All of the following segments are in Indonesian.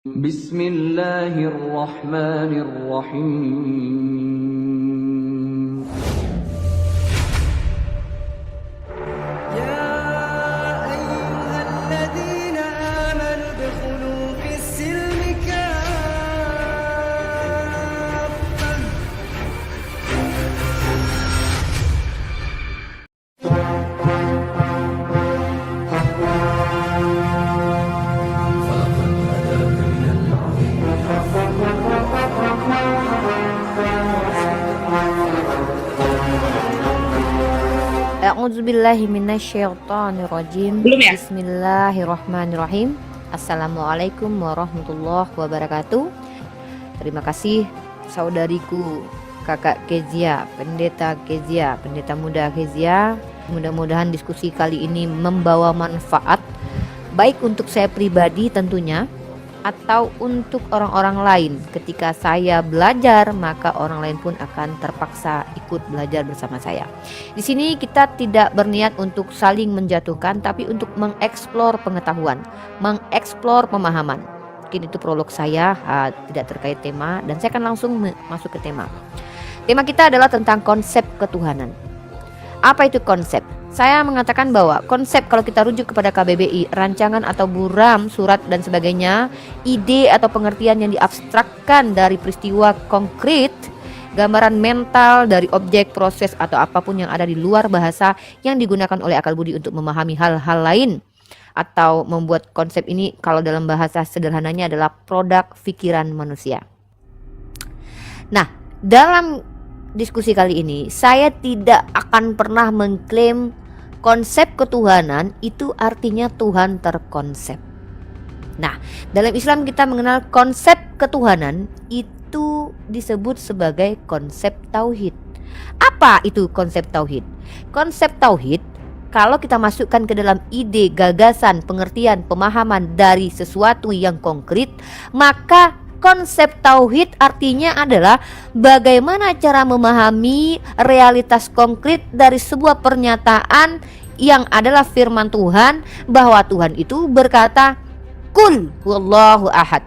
Bismillahirrahmanirrahim. يا أيها الذين آمنوا ادخلوا في السلم كافة. A'udzubillahi minasyaitonirrajim. Belum ya? Bismillahirrahmanirrahim. Assalamualaikum warahmatullahi wabarakatuh. Terima kasih saudariku, kakak Kezia, pendeta muda Kezia. Mudah-mudahan diskusi kali ini membawa manfaat baik untuk saya pribadi tentunya, atau untuk orang-orang lain. Ketika saya belajar, maka orang lain pun akan terpaksa ikut belajar bersama saya. Di sini kita tidak berniat untuk saling menjatuhkan, tapi untuk mengeksplor pengetahuan, mengeksplor pemahaman. Mungkin itu prolog saya, tidak terkait tema, dan saya akan langsung masuk ke tema. Tema kita adalah tentang konsep ketuhanan. Apa itu konsep? Saya mengatakan bahwa konsep, kalau kita rujuk kepada KBBI, rancangan atau buram, surat dan sebagainya, ide atau pengertian yang diabstrakkan dari peristiwa konkret, gambaran mental dari objek, proses atau apapun yang ada di luar bahasa yang digunakan oleh akal budi untuk memahami hal-hal lain, atau membuat konsep ini, kalau dalam bahasa sederhananya, adalah produk pikiran manusia. Nah, dalam diskusi kali ini saya tidak akan pernah mengklaim konsep ketuhanan itu artinya Tuhan terkonsep. Nah, dalam Islam kita mengenal konsep ketuhanan itu disebut sebagai konsep tauhid. Apa itu konsep tauhid? Konsep tauhid, kalau kita masukkan ke dalam ide, gagasan, pengertian, pemahaman dari sesuatu yang konkret, maka konsep tauhid artinya adalah bagaimana cara memahami realitas konkret dari sebuah pernyataan yang adalah firman Tuhan, bahwa Tuhan itu berkata, "Qul huwallahu ahad."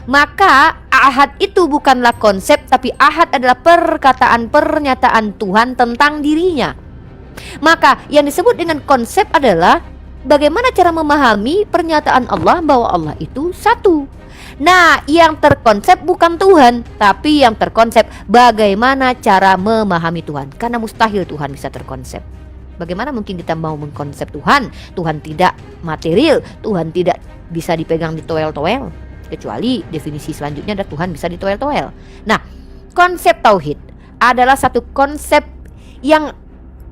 Maka ahad itu bukanlah konsep, tapi ahad adalah perkataan, pernyataan Tuhan tentang dirinya. Maka yang disebut dengan konsep adalah bagaimana cara memahami pernyataan Allah bahwa Allah itu satu. Nah, yang terkonsep bukan Tuhan, tapi yang terkonsep bagaimana cara memahami Tuhan. Karena mustahil Tuhan bisa terkonsep. Bagaimana mungkin kita mau mengkonsep Tuhan? Tuhan tidak material, Tuhan tidak bisa dipegang di toel-toel. Kecuali definisi selanjutnya adalah Tuhan bisa di toel-toel. Nah, konsep tauhid adalah satu konsep yang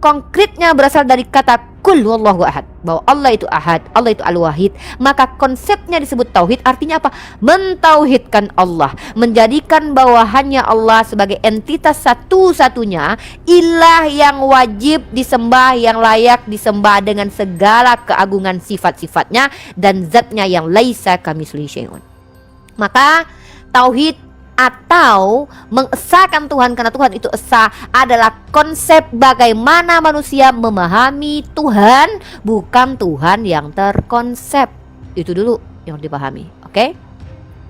konkretnya berasal dari kata Qul huwallahu ahad, bahwa Allah itu ahad, Allah itu al-wahid. Maka konsepnya disebut tauhid, artinya apa? Mentauhidkan Allah, menjadikan bahwa hanya Allah sebagai entitas satu-satunya ilah yang wajib disembah, yang layak disembah dengan segala keagungan sifat-sifatnya dan zatnya yang laisa kamitslihi syai'un. Maka tauhid atau mengesahkan Tuhan karena Tuhan itu esa adalah konsep bagaimana manusia memahami Tuhan, bukan Tuhan yang terkonsep. Itu dulu yang dipahami, oke?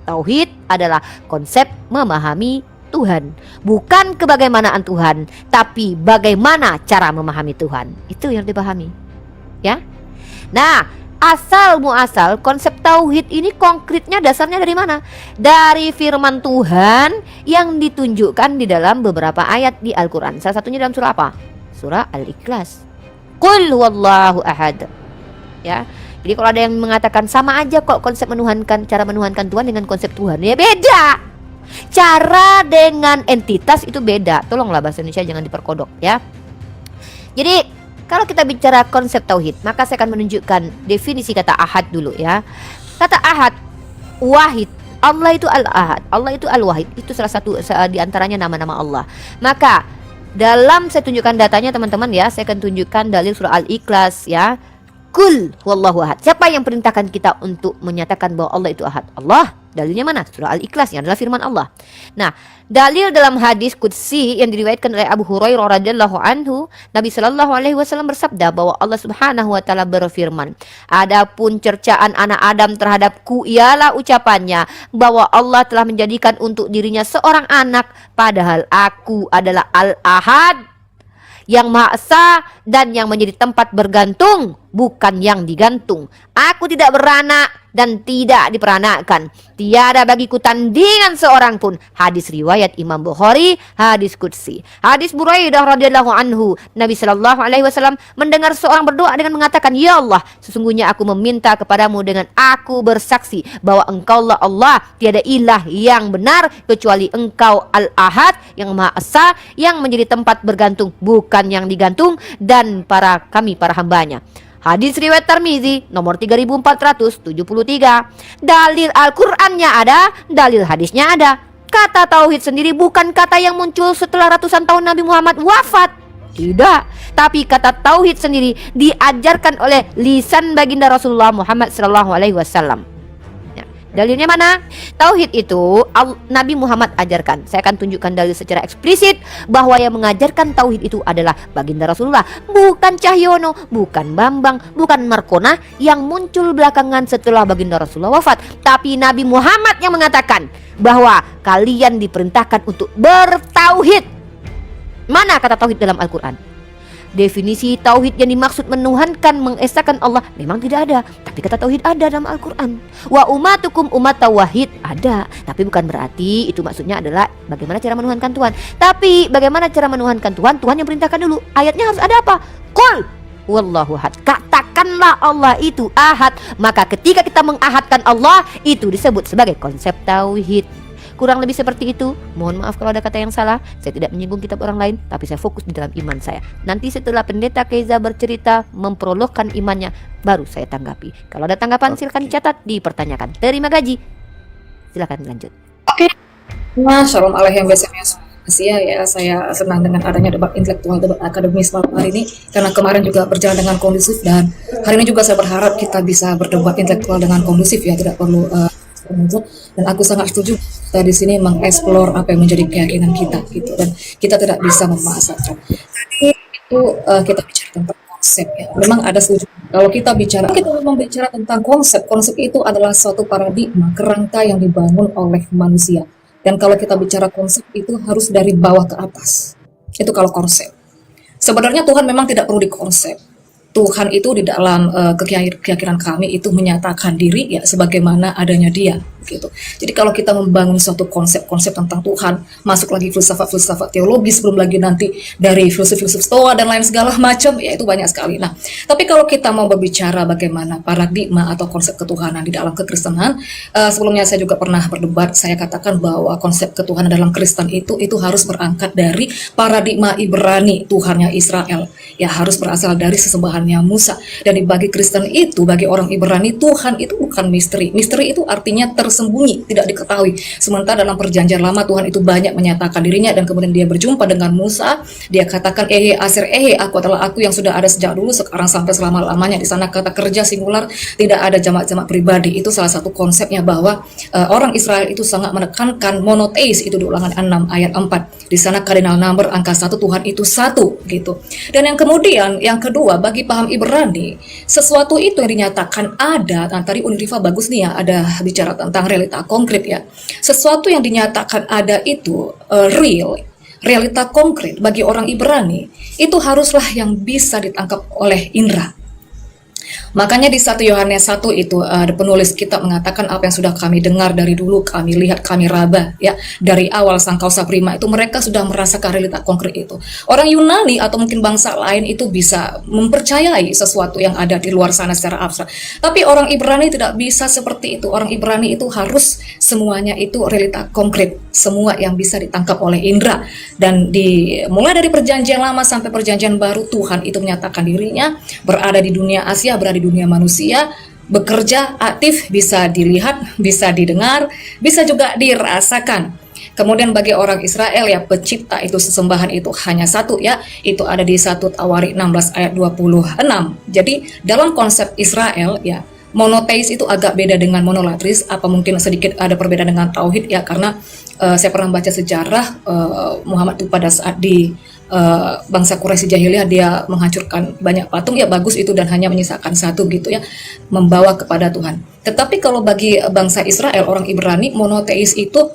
Tauhid adalah konsep memahami Tuhan, bukan kebagaimanaan Tuhan, tapi bagaimana cara memahami Tuhan. Itu yang dipahami, ya. Nah, asal muasal konsep tauhid ini konkretnya dasarnya dari mana? Dari firman Tuhan yang ditunjukkan di dalam beberapa ayat di Al-Quran. Salah satunya dalam surah apa? Surah Al-Ikhlas. Qul huwallahu ahad. Ya. Jadi kalau ada yang mengatakan sama aja kok konsep menuhankan, cara menuhankan Tuhan dengan konsep Tuhan, ya beda. Cara dengan entitas itu beda. Tolonglah bahasa Indonesia jangan diperkodok, ya. Jadi kalau kita bicara konsep tauhid, maka saya akan menunjukkan definisi kata ahad dulu, ya. Kata ahad, wahid. Allah itu al-ahad, Allah itu al-wahid. Itu salah satu di antaranya nama-nama Allah. Maka dalam saya tunjukkan datanya teman-teman, ya. Saya akan tunjukkan dalil surah Al-Ikhlas, ya. Qul huwallahu ahad. Siapa yang perintahkan kita untuk menyatakan bahwa Allah itu ahad? Allah. Dalilnya mana? Surah Al-Ikhlas yang adalah firman Allah. Nah, dalil dalam hadis qudsi yang diriwayatkan oleh Abu Hurairah radhiyallahu anhu, Nabi sallallahu alaihi wasallam bersabda bahwa Allah Subhanahu wa taala berfirman, "Adapun cercaan anak Adam terhadapku ialah ucapannya bahwa Allah telah menjadikan untuk dirinya seorang anak, padahal aku adalah Al-Ahad, yang Maha Esa dan yang menjadi tempat bergantung, bukan yang digantung. Aku tidak beranak dan tidak diperanakkan. Tiada bagiku tandingan seorang pun." Hadis riwayat Imam Bukhari, hadis qudsi. Hadis Buraidah radhiyallahu anhu, Nabi sallallahu alaihi wasallam mendengar seorang berdoa dengan mengatakan, "Ya Allah, sesungguhnya aku meminta kepadamu dengan aku bersaksi bahwa Engkaulah Allah, tiada ilah yang benar kecuali Engkau, Al-Ahad, yang Maha Esa, yang menjadi tempat bergantung, bukan yang digantung, dan para hambanya." Hadis riwayat Tirmizi nomor 3473. Dalil Al-Qur'annya ada, dalil hadisnya ada. Kata tauhid sendiri bukan kata yang muncul setelah ratusan tahun Nabi Muhammad wafat. Tidak, tapi kata tauhid sendiri diajarkan oleh lisan baginda Rasulullah Muhammad SAW. Dalilnya mana? Tauhid itu Nabi Muhammad ajarkan. Saya akan tunjukkan dalil secara eksplisit bahwa yang mengajarkan tauhid itu adalah baginda Rasulullah, bukan Cahyono, bukan Bambang, bukan Markona yang muncul belakangan setelah baginda Rasulullah wafat. Tapi Nabi Muhammad yang mengatakan bahwa kalian diperintahkan untuk bertauhid. Mana kata tauhid dalam Al-Quran? Definisi tauhid yang dimaksud menuhankan, mengesahkan Allah memang tidak ada, tapi kata tauhid ada dalam Al-Quran. Wa ummatukum ummat tauhid ada, tapi bukan berarti itu maksudnya adalah bagaimana cara menuhankan Tuhan. Tapi bagaimana cara menuhankan Tuhan? Tuhan yang perintahkan dulu. Ayatnya harus ada apa? Qul wallahu ahad. Katakanlah Allah itu ahad. Maka ketika kita mengahadkan Allah, itu disebut sebagai konsep tauhid. Kurang lebih seperti itu. Mohon maaf kalau ada kata yang salah. Saya tidak menyinggung kitab orang lain, tapi saya fokus di dalam iman saya. Nanti setelah Pendeta Keiza bercerita, memprologkan imannya, baru saya tanggapi. Kalau ada tanggapan silakan dicatat, dipertanyakan. Terima gaji. Silakan lanjut. Oke. Nah, shalom Aleichem Asia ya. Saya senang dengan adanya debat intelektual, debat akademis malam hari ini, karena kemarin juga berjalan dengan kondusif, dan hari ini juga saya berharap kita bisa berdebat intelektual dengan kondusif ya, tidak perlu dan aku sangat setuju kita di sini mengeksplor apa yang menjadi keyakinan kita gitu, dan kita tidak bisa memaksakan. Tadi itu kita bicara tentang konsep ya. Memang ada setuju. Kalau kita memang bicara tentang konsep itu adalah suatu paradigma, kerangka yang dibangun oleh manusia. Dan kalau kita bicara konsep itu harus dari bawah ke atas. Itu kalau konsep. Sebenarnya Tuhan memang tidak perlu dikonsep. Tuhan itu di dalam keyakinan kami itu menyatakan diri ya sebagaimana adanya Dia gitu. Jadi kalau kita membangun suatu konsep-konsep tentang Tuhan, masuk lagi filsafat-filsafat teologis, belum lagi nanti dari filsuf-filsuf Stoa dan lain segala macam, ya itu banyak sekali. Nah, tapi kalau kita mau berbicara bagaimana paradigma atau konsep ketuhanan di dalam kekristenan, sebelumnya saya juga pernah berdebat, saya katakan bahwa konsep ketuhanan dalam Kristen itu harus berangkat dari paradigma Ibrani, Tuhannya Israel. Ya harus berasal dari sesembahannya Musa. Dan bagi Kristen itu, bagi orang Ibrani, Tuhan itu bukan misteri. Misteri itu artinya tersembunyi, tidak diketahui. Sementara dalam perjanjian lama Tuhan itu banyak menyatakan dirinya, dan kemudian dia berjumpa dengan Musa. Dia katakan, Ehe Aser Ehe, aku adalah aku yang sudah ada sejak dulu, sekarang sampai selama-lamanya. Di sana kata kerja singular, tidak ada jamak-jamak pribadi. Itu salah satu konsepnya bahwa orang Israel itu sangat menekankan monoteis, itu di Ulangan 6 ayat 4. Di sana cardinal number angka 1, Tuhan itu satu gitu. Dan kemudian yang kedua, bagi paham Ibrani, sesuatu itu yang dinyatakan ada. Nah, tadi Unriva bagus nih ya, ada bicara tentang realita konkret ya. Sesuatu yang dinyatakan ada itu real, realita konkret bagi orang Ibrani itu haruslah yang bisa ditangkap oleh indera. Makanya di 1 Yohanes 1 itu penulis kitab mengatakan apa yang sudah kami dengar dari dulu, kami lihat, kami raba ya, dari awal sangkausa prima itu mereka sudah merasakan realita konkret itu. Orang Yunani atau mungkin bangsa lain itu bisa mempercayai sesuatu yang ada di luar sana secara abstrak. Tapi orang Ibrani tidak bisa seperti itu. Orang Ibrani itu harus semuanya itu realita konkret, semua yang bisa ditangkap oleh indera. Dan mulai dari perjanjian lama sampai perjanjian baru, Tuhan itu menyatakan dirinya berada di dunia Asia, berada di dunia manusia, bekerja aktif, bisa dilihat, bisa didengar, bisa juga dirasakan. Kemudian bagi orang Israel ya, pencipta itu sesembahan itu hanya satu ya, itu ada di 1 Tawarik 16 ayat 26. Jadi dalam konsep Israel ya, monoteis itu agak beda dengan monolatris. Apa mungkin sedikit ada perbedaan dengan tauhid ya, karena saya pernah baca sejarah Muhammad itu pada saat di bangsa Quraisy jahiliyah dia menghancurkan banyak patung, ya bagus itu, dan hanya menyisakan satu gitu ya, membawa kepada Tuhan. Tetapi kalau bagi bangsa Israel, orang Ibrani, monoteis itu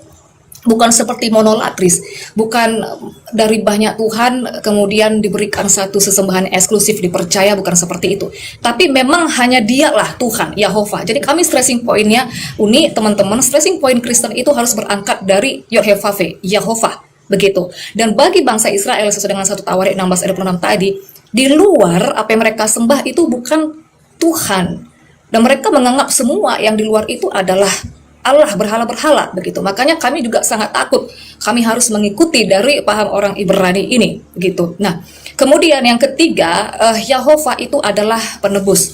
bukan seperti monolatris, bukan dari banyak Tuhan kemudian diberikan satu sesembahan eksklusif dipercaya, bukan seperti itu. Tapi memang hanya dialah Tuhan, Yahova. Jadi kami stressing pointnya, Uni, teman-teman, stressing point Kristen itu harus berangkat dari Yod-Heh-Vav-He, Yahova, begitu. Dan bagi bangsa Israel sesuai dengan 1 Tawarik 16 ayat 26 tadi, di luar apa yang mereka sembah itu bukan Tuhan. Dan mereka menganggap semua yang di luar itu adalah Allah, berhala-berhala begitu. Makanya kami juga sangat takut. Kami harus mengikuti dari paham orang Ibrani ini begitu. Nah, kemudian yang ketiga, Yahova itu adalah penebus,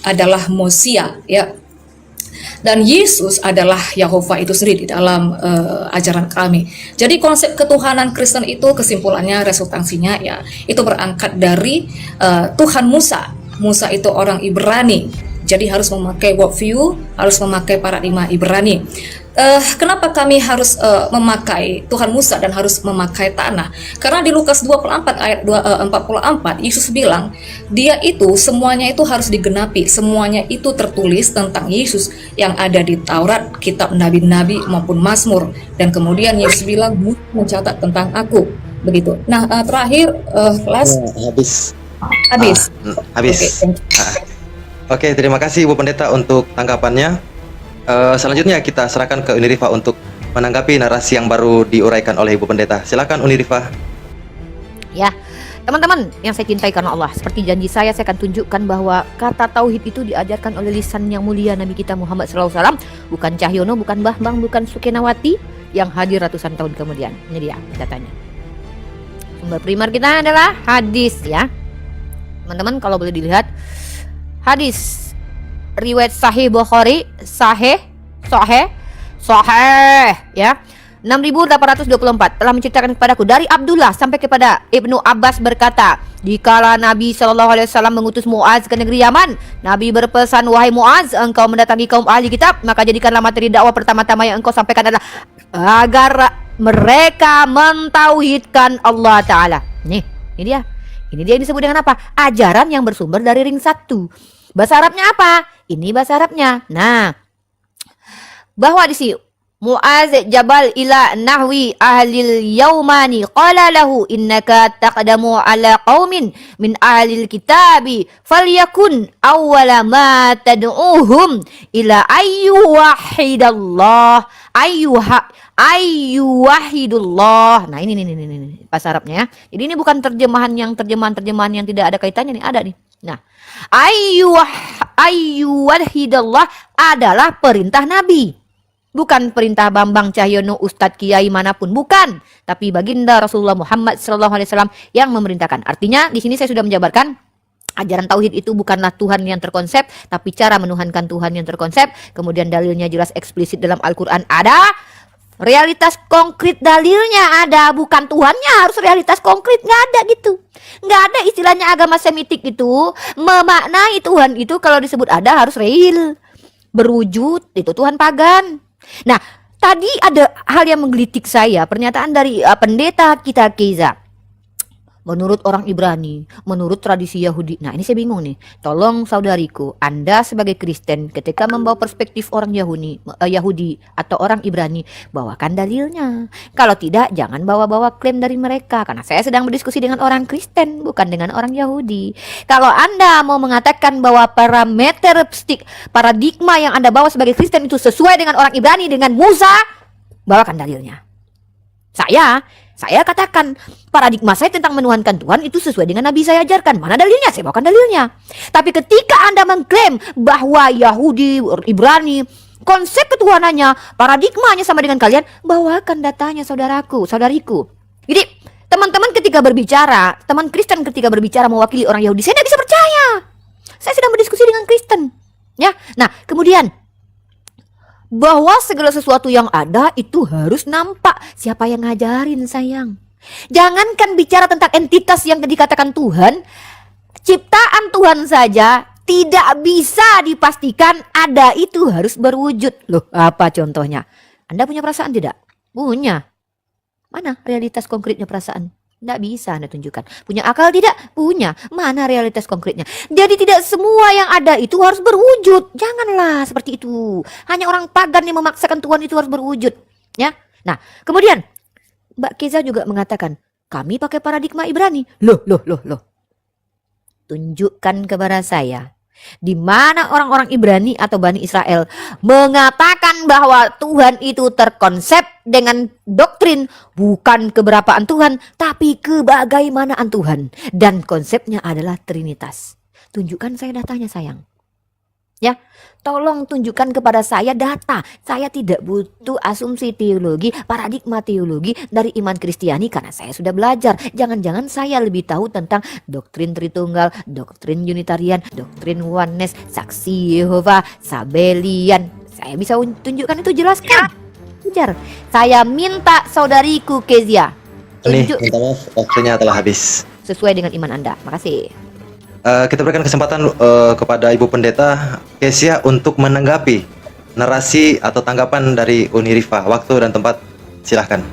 adalah Mosia ya. Dan Yesus adalah Yahova itu sendiri di dalam ajaran kami. Jadi konsep ketuhanan Kristen itu kesimpulannya, resultansinya ya, itu berangkat dari Tuhan Musa. Musa itu orang Ibrani. Jadi harus memakai worldview, harus memakai paradigma Ibrani. Kenapa kami harus memakai Tuhan Musa dan harus memakai tanah? Karena di Lukas 24 ayat 44, Yesus bilang, dia itu semuanya itu harus digenapi, semuanya itu tertulis tentang Yesus yang ada di Taurat, kitab nabi-nabi maupun Mazmur. Dan kemudian Yesus bilang, mencatat tentang aku, begitu. Nah, terakhir kelas habis. Habis. Oke, terima kasih Ibu Pendeta untuk tanggapannya. Selanjutnya kita serahkan ke Unirifa untuk menanggapi narasi yang baru diuraikan oleh Ibu Pendeta. Silakan Unirifa. Ya, teman-teman yang saya cintai karena Allah, seperti janji saya akan tunjukkan bahwa kata tauhid itu diajarkan oleh lisan yang mulia Nabi kita Muhammad SAW, bukan Cahyono, bukan Bambang, bukan Sukenawati yang hadir ratusan tahun kemudian. Ini dia datanya. Sumber primer kita adalah hadis ya. Teman-teman kalau boleh dilihat, hadis riwayat Sahih Bukhari, Sahih ya, 6824 telah menceritakan kepadaku dari Abdullah sampai kepada Ibnu Abbas berkata, dikala Nabi SAW mengutus Muaz ke negeri Yaman, Nabi berpesan, wahai Muaz, engkau mendatangi kaum ahli kitab, maka jadikanlah materi dakwah pertama-tama yang engkau sampaikan adalah agar mereka mentauhidkan Allah Ta'ala. Ini dia. Ini dia yang disebut dengan apa? Ajaran yang bersumber dari ring 1. Bahasa Arabnya apa? Ini bahasa Arabnya. Nah, bahwa di sini Muaz jabal ila nahwi ahlil yaumani qala lahu innaka taqdamu ala qaumin min ahlil kitabi falyakun awwala ma tad'uhum ila ayyuwahidallah ayyuwahidullah. Nah ini bahasa Arabnya ya. Jadi ini bukan terjemahan yang tidak ada kaitannya nih, ada nih. Nah, ayyuwahidallah adalah perintah Nabi. Bukan perintah Bambang, Cahyono, Ustadz, Kiai manapun, bukan. Tapi baginda Rasulullah Muhammad SAW yang memerintahkan. Artinya di sini saya sudah menjabarkan ajaran tauhid itu bukanlah Tuhan yang terkonsep, tapi cara menuhankan Tuhan yang terkonsep. Kemudian dalilnya jelas eksplisit dalam Al-Quran ada. Realitas konkret dalilnya ada, bukan Tuhannya harus realitas konkret, nggak ada gitu. Nggak ada istilahnya agama Semitik itu memaknai Tuhan itu kalau disebut ada harus real, berwujud, itu Tuhan pagan. Nah, tadi ada hal yang menggelitik saya, pernyataan dari pendeta kita Keiza. Menurut orang Ibrani, menurut tradisi Yahudi. Nah, ini saya bingung nih. Tolong saudariku, Anda sebagai Kristen ketika membawa perspektif orang Yahudi atau orang Ibrani, bawakan dalilnya. Kalau tidak, jangan bawa-bawa klaim dari mereka. Karena saya sedang berdiskusi dengan orang Kristen, bukan dengan orang Yahudi. Kalau Anda mau mengatakan bahwa paradigma yang Anda bawa sebagai Kristen itu sesuai dengan orang Ibrani, dengan Musa, bawakan dalilnya. Saya katakan paradigma saya tentang menuhankan Tuhan itu sesuai dengan Nabi saya ajarkan. Mana dalilnya? Saya bawakan dalilnya. Tapi ketika Anda mengklaim bahwa Yahudi, Ibrani, konsep ketuhanannya, paradigmanya sama dengan kalian, bawakan datanya saudariku. Jadi teman-teman ketika berbicara, teman Kristen ketika berbicara mewakili orang Yahudi, saya tidak bisa percaya. Saya sedang berdiskusi dengan Kristen. Ya, nah kemudian bahwa segala sesuatu yang ada itu harus nampak. Siapa yang ngajarin sayang? Jangankan bicara tentang entitas yang dikatakan Tuhan, ciptaan Tuhan saja tidak bisa dipastikan ada itu harus berwujud. Loh, apa contohnya? Anda punya perasaan tidak? Punya. Mana realitas konkretnya perasaan? Tidak bisa Anda tunjukkan. Punya akal tidak? Punya. Mana realitas konkretnya? Jadi tidak semua yang ada itu harus berwujud. Janganlah seperti itu. Hanya orang pagan yang memaksakan Tuhan itu harus berwujud. Ya. Nah, kemudian Mbak Keza juga mengatakan, kami pakai paradigma Ibrani. Loh. Tunjukkan kepada saya di mana orang-orang Ibrani atau Bani Israel mengatakan bahwa Tuhan itu terkonsep dengan doktrin bukan keberapaan Tuhan, tapi kebagaimanaan Tuhan. Dan konsepnya adalah Trinitas. Tunjukkan saya datanya sayang. Ya, tolong tunjukkan kepada saya data. Saya tidak butuh asumsi teologi, paradigma teologi dari iman Kristiani karena saya sudah belajar. Jangan-jangan saya lebih tahu tentang doktrin Tritunggal, doktrin Unitarian, doktrin Oneness, Saksi Yehova, Sabelian. Saya bisa tunjukkan itu, jelaskan. Ujar. Saya minta saudariku Kezia Nih, tunjuk minta maaf, waktunya telah habis. sesuai dengan iman Anda. Makasih. Kita berikan kesempatan kepada Ibu Pendeta Kezia untuk menanggapi narasi atau tanggapan dari Unirifa. Waktu dan tempat, silahkan.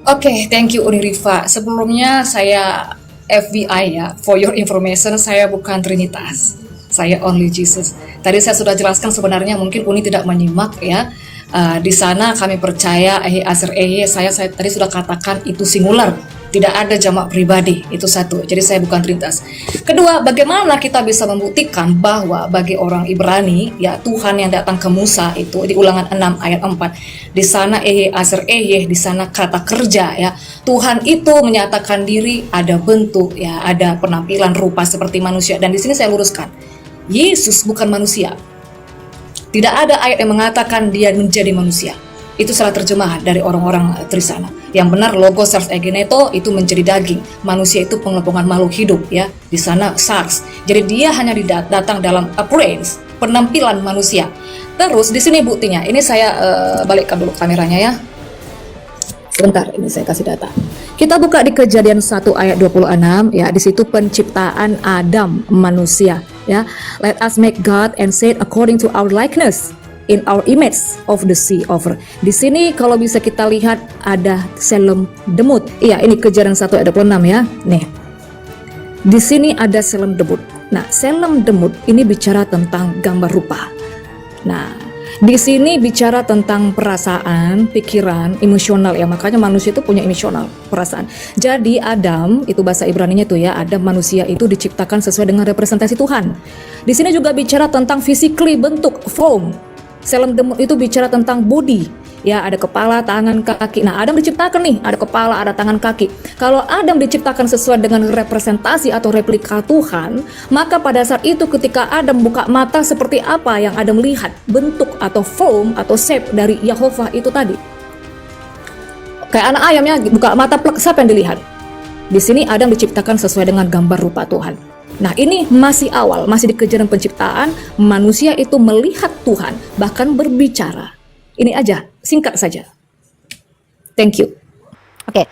Oke, thank you Unirifa. Sebelumnya saya FBI ya, for your information, saya bukan Trinitas. Saya only Jesus. Tadi saya sudah jelaskan sebenarnya mungkin Uni tidak menyimak ya. Di sana kami percaya saya tadi sudah katakan itu singular. Tidak ada jamak pribadi, itu satu. Jadi saya bukan Trinitas. Kedua, bagaimana kita bisa membuktikan bahwa bagi orang Ibrani, ya Tuhan yang datang ke Musa itu di Ulangan 6 ayat 4. Di sana di sana kata kerja ya. Tuhan itu menyatakan diri, ada bentuk ya, ada penampilan rupa seperti manusia. Dan di sini saya luruskan. Yesus bukan manusia. Tidak ada ayat yang mengatakan dia menjadi manusia. Itu salah terjemahan dari orang-orang Trisana. Yang benar logos sarx egeneto itu menjadi daging. Manusia itu pengelompokan makhluk hidup ya. Di sana sarx. Jadi dia hanya datang dalam appearance, penampilan manusia. Terus di sini buktinya. Ini saya balikkan dulu kameranya ya. Sebentar, ini saya kasih data. Kita buka di Kejadian 1 ayat 26 ya. Di situ penciptaan Adam manusia ya. Let us make God and say according to our likeness, in our image of the sea over. Di sini kalau bisa kita lihat ada selem demut. Iya, ini Kejadian 1 ayat 26 ya. Nih. Di sini ada selem demut. Nah, selem demut ini bicara tentang gambar rupa. Nah, di sini bicara tentang perasaan, pikiran, emosional ya. Makanya manusia itu punya emosional, perasaan. Jadi Adam, itu bahasa Ibraninya tuh ya, Adam manusia itu diciptakan sesuai dengan representasi Tuhan. Di sini juga bicara tentang physically, bentuk, form. Selem demut itu bicara tentang body, ya ada kepala, tangan, kaki. Nah Adam diciptakan nih, ada kepala, ada tangan, kaki. Kalau Adam diciptakan sesuai dengan representasi atau replika Tuhan, maka pada saat itu ketika Adam buka mata seperti apa yang Adam lihat, bentuk atau form atau shape dari Yehova itu tadi. Kayak anak ayamnya buka mata plek, siapa yang dilihat? Di sini Adam diciptakan sesuai dengan gambar rupa Tuhan. Nah ini masih awal, masih di Kejadian penciptaan, manusia itu melihat Tuhan, bahkan berbicara. Ini aja, singkat saja. Thank you. Oke,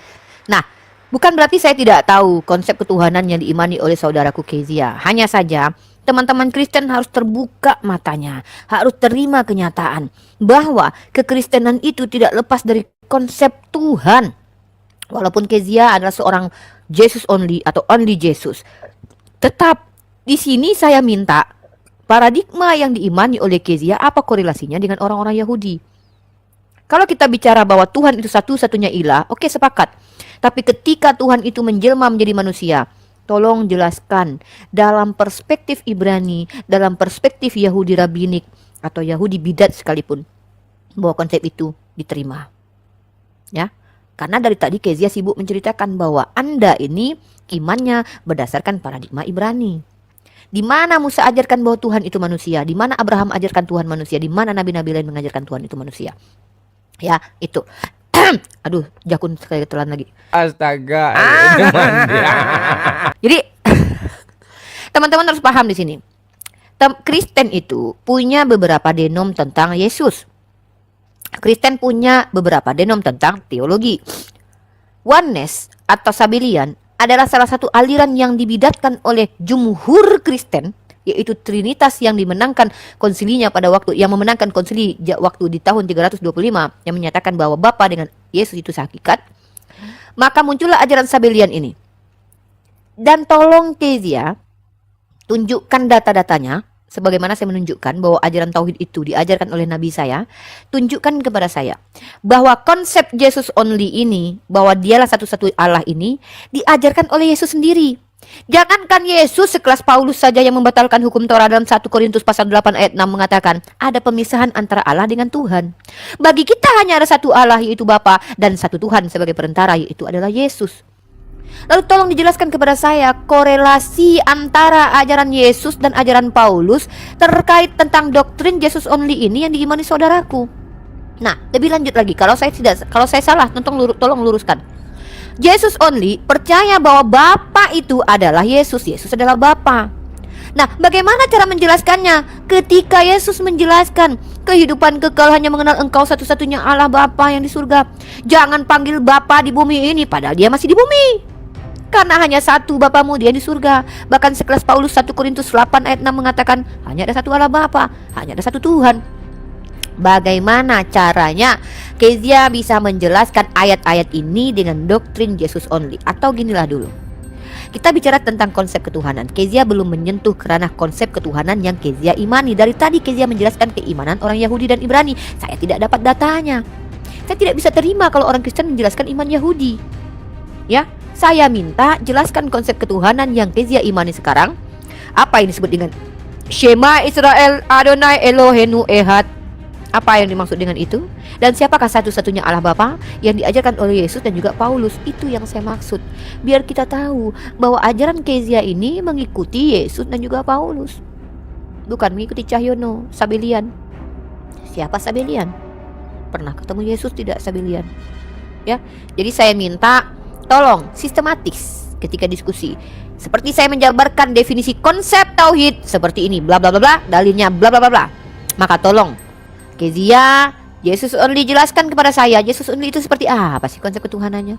nah bukan berarti saya tidak tahu konsep ketuhanan yang diimani oleh saudaraku Kezia. Hanya saja teman-teman Kristen harus terbuka matanya, harus terima kenyataan bahwa kekristenan itu tidak lepas dari konsep Tuhan. Walaupun Kezia adalah seorang Jesus only atau only Jesus, tetap di sini saya minta paradigma yang diimani oleh Kezia apa korelasinya dengan orang-orang Yahudi. Kalau kita bicara bahwa Tuhan itu satu-satunya ilah, oke sepakat. Tapi ketika Tuhan itu menjelma menjadi manusia, tolong jelaskan dalam perspektif Ibrani, dalam perspektif Yahudi rabbinik atau Yahudi bidat sekalipun, bahwa konsep itu diterima. Ya. Karena dari tadi Kezia sibuk menceritakan bahwa Anda ini imannya berdasarkan paradigma Ibrani. Di mana Musa ajarkan bahwa Tuhan itu manusia, di mana Abraham ajarkan Tuhan manusia, di mana nabi-nabi lain mengajarkan Tuhan itu manusia. Ya, itu. Aduh, jakun sekali ketelan lagi. Astaga. Jadi teman-teman harus paham di sini. Kristen itu punya beberapa denom tentang Yesus. Kristen punya beberapa denom tentang teologi. Oneness atau Sabelian adalah salah satu aliran yang dibidatkan oleh jumhur Kristen yaitu Trinitas yang dimenangkan konsilinya pada waktu yang memenangkan konsili waktu di tahun 325 yang menyatakan bahwa Bapa dengan Yesus itu sehakikat, maka muncullah ajaran Sabellian ini. Dan tolong Kezia tunjukkan data-datanya, sebagaimana saya menunjukkan bahwa ajaran tauhid itu diajarkan oleh Nabi saya. Tunjukkan kepada saya bahwa konsep Jesus only ini, bahwa dialah satu-satu Allah ini, diajarkan oleh Yesus sendiri. Jangankan Yesus, sekelas Paulus saja yang membatalkan hukum Torah dalam 1 Korintus pasal 8 ayat 6 mengatakan ada pemisahan antara Allah dengan Tuhan. Bagi kita hanya ada satu Allah, yaitu Bapa, dan satu Tuhan sebagai perantara, yaitu adalah Yesus. Lalu tolong dijelaskan kepada saya korelasi antara ajaran Yesus dan ajaran Paulus terkait tentang doktrin Jesus only ini yang diimani saudaraku. Nah, lebih lanjut lagi, kalau saya salah, tolong luruskan. Jesus only percaya bahwa Bapa itu adalah Yesus, Yesus adalah Bapa. Nah, bagaimana cara menjelaskannya? Ketika Yesus menjelaskan kehidupan kekal hanya mengenal Engkau satu-satunya Allah Bapa yang di surga. Jangan panggil Bapa di bumi ini padahal dia masih di bumi. Karena hanya satu Bapamu, dia di surga. Bahkan sekelas Paulus 1 Korintus 8 ayat 6 mengatakan hanya ada satu Allah Bapa, hanya ada satu Tuhan. Bagaimana caranya Kezia bisa menjelaskan ayat-ayat ini dengan doktrin Jesus only? Atau ginilah dulu, kita bicara tentang konsep ketuhanan. Kezia belum menyentuh kerana konsep ketuhanan yang Kezia imani. Dari tadi Kezia menjelaskan keimanan orang Yahudi dan Ibrani. Saya tidak dapat datanya. Saya tidak bisa terima kalau orang Kristen menjelaskan iman Yahudi. Ya, saya minta jelaskan konsep ketuhanan yang Kezia imani sekarang. Apa yang disebut dengan Shema Israel Adonai Eloheinu Ehad? Apa yang dimaksud dengan itu? Dan siapakah satu-satunya Allah Bapa yang diajarkan oleh Yesus dan juga Paulus? Itu yang saya maksud. Biar kita tahu bahwa ajaran Kezia ini mengikuti Yesus dan juga Paulus, bukan mengikuti Cahyono, Sabellian. Siapa Sabellian? Pernah ketemu Yesus tidak Sabellian? Ya, jadi saya minta tolong sistematis ketika diskusi. Seperti saya menjabarkan definisi konsep tauhid seperti ini, bla bla bla bla, dalilnya bla bla bla bla. Maka tolong Kezia, Yesus only jelaskan kepada saya, Yesus only itu seperti apa sih konsep ketuhanannya?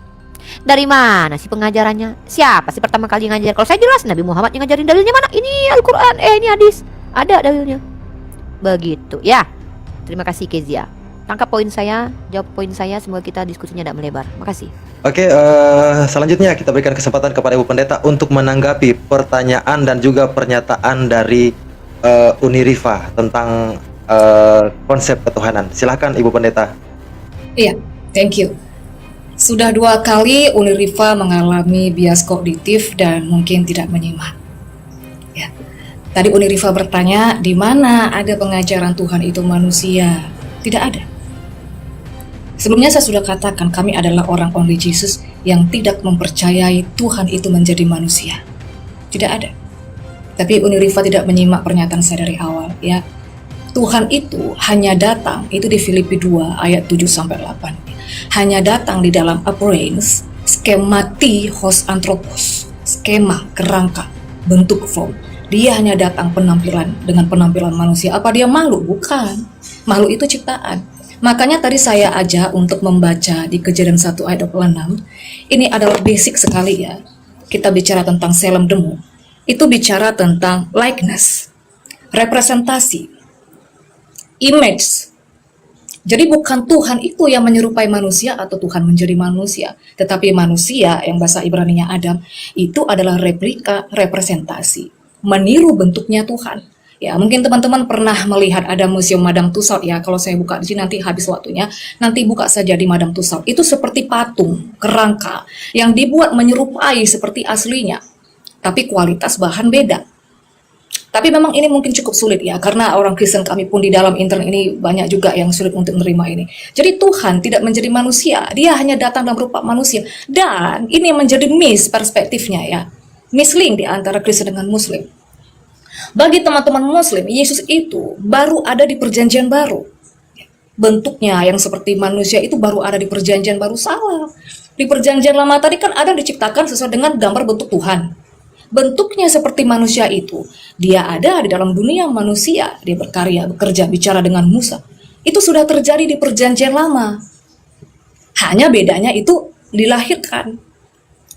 Dari mana sih pengajarannya? Siapa sih pertama kali ngajar? Kalau saya jelas Nabi Muhammad yang ngajarin. Dalilnya mana? Ini Al-Quran, ini hadis. Ada dalilnya. Begitu ya. Terima kasih Kezia. Tangkap poin saya, jawab poin saya. Semoga kita diskusinya tidak melebar. Makasih. Oke, selanjutnya kita berikan kesempatan kepada Ibu Pendeta untuk menanggapi pertanyaan dan juga pernyataan dari Unirifa tentang konsep ketuhanan. Silakan Ibu Pendeta. Iya, thank you. Sudah 2 kali Unirifa mengalami bias kognitif dan mungkin tidak menyimak. Ya. Tadi Unirifa bertanya, di mana ada pengajaran Tuhan itu manusia? Tidak ada. Sebelumnya saya sudah katakan, kami adalah orang only Jesus yang tidak mempercayai Tuhan itu menjadi manusia. Tidak ada. Tapi Unirifa tidak menyimak pernyataan saya dari awal, ya. Tuhan itu hanya datang, itu di Filipi 2 ayat 7-8. Hanya datang di dalam appearance, skemati hos anthropos, skema, kerangka, bentuk form. Dia hanya datang dengan penampilan manusia. Apa dia makhluk? Bukan. Makhluk itu ciptaan. Makanya tadi saya ajak untuk membaca di Kejadian 1 ayat 26. Ini adalah basic sekali ya. Kita bicara tentang selem demu. Itu bicara tentang likeness, representasi, image. Jadi bukan Tuhan itu yang menyerupai manusia atau Tuhan menjadi manusia, tetapi manusia yang bahasa Ibrani-nya Adam itu adalah replika, representasi, meniru bentuknya Tuhan. Ya, mungkin teman-teman pernah melihat ada museum Madam Tussauds ya. Kalau saya buka di sini nanti habis waktunya, nanti buka saja di Madam Tussauds. Itu seperti patung, kerangka yang dibuat menyerupai seperti aslinya, tapi kualitas bahan beda. Tapi memang ini mungkin cukup sulit ya, karena orang Kristen kami pun di dalam internet ini banyak juga yang sulit untuk menerima ini. Jadi Tuhan tidak menjadi manusia, dia hanya datang dalam rupa manusia. Dan ini menjadi miss perspektifnya ya, mislink di antara Kristen dengan Muslim. Bagi teman-teman Muslim, Yesus itu baru ada di perjanjian baru. Bentuknya yang seperti manusia itu baru ada di perjanjian baru. Salah. Di perjanjian lama tadi kan Adam diciptakan sesuai dengan gambar bentuk Tuhan. Bentuknya seperti manusia itu, dia ada di dalam dunia manusia, dia berkarya, bekerja, bicara dengan Musa. Itu sudah terjadi di perjanjian lama. Hanya bedanya itu dilahirkan.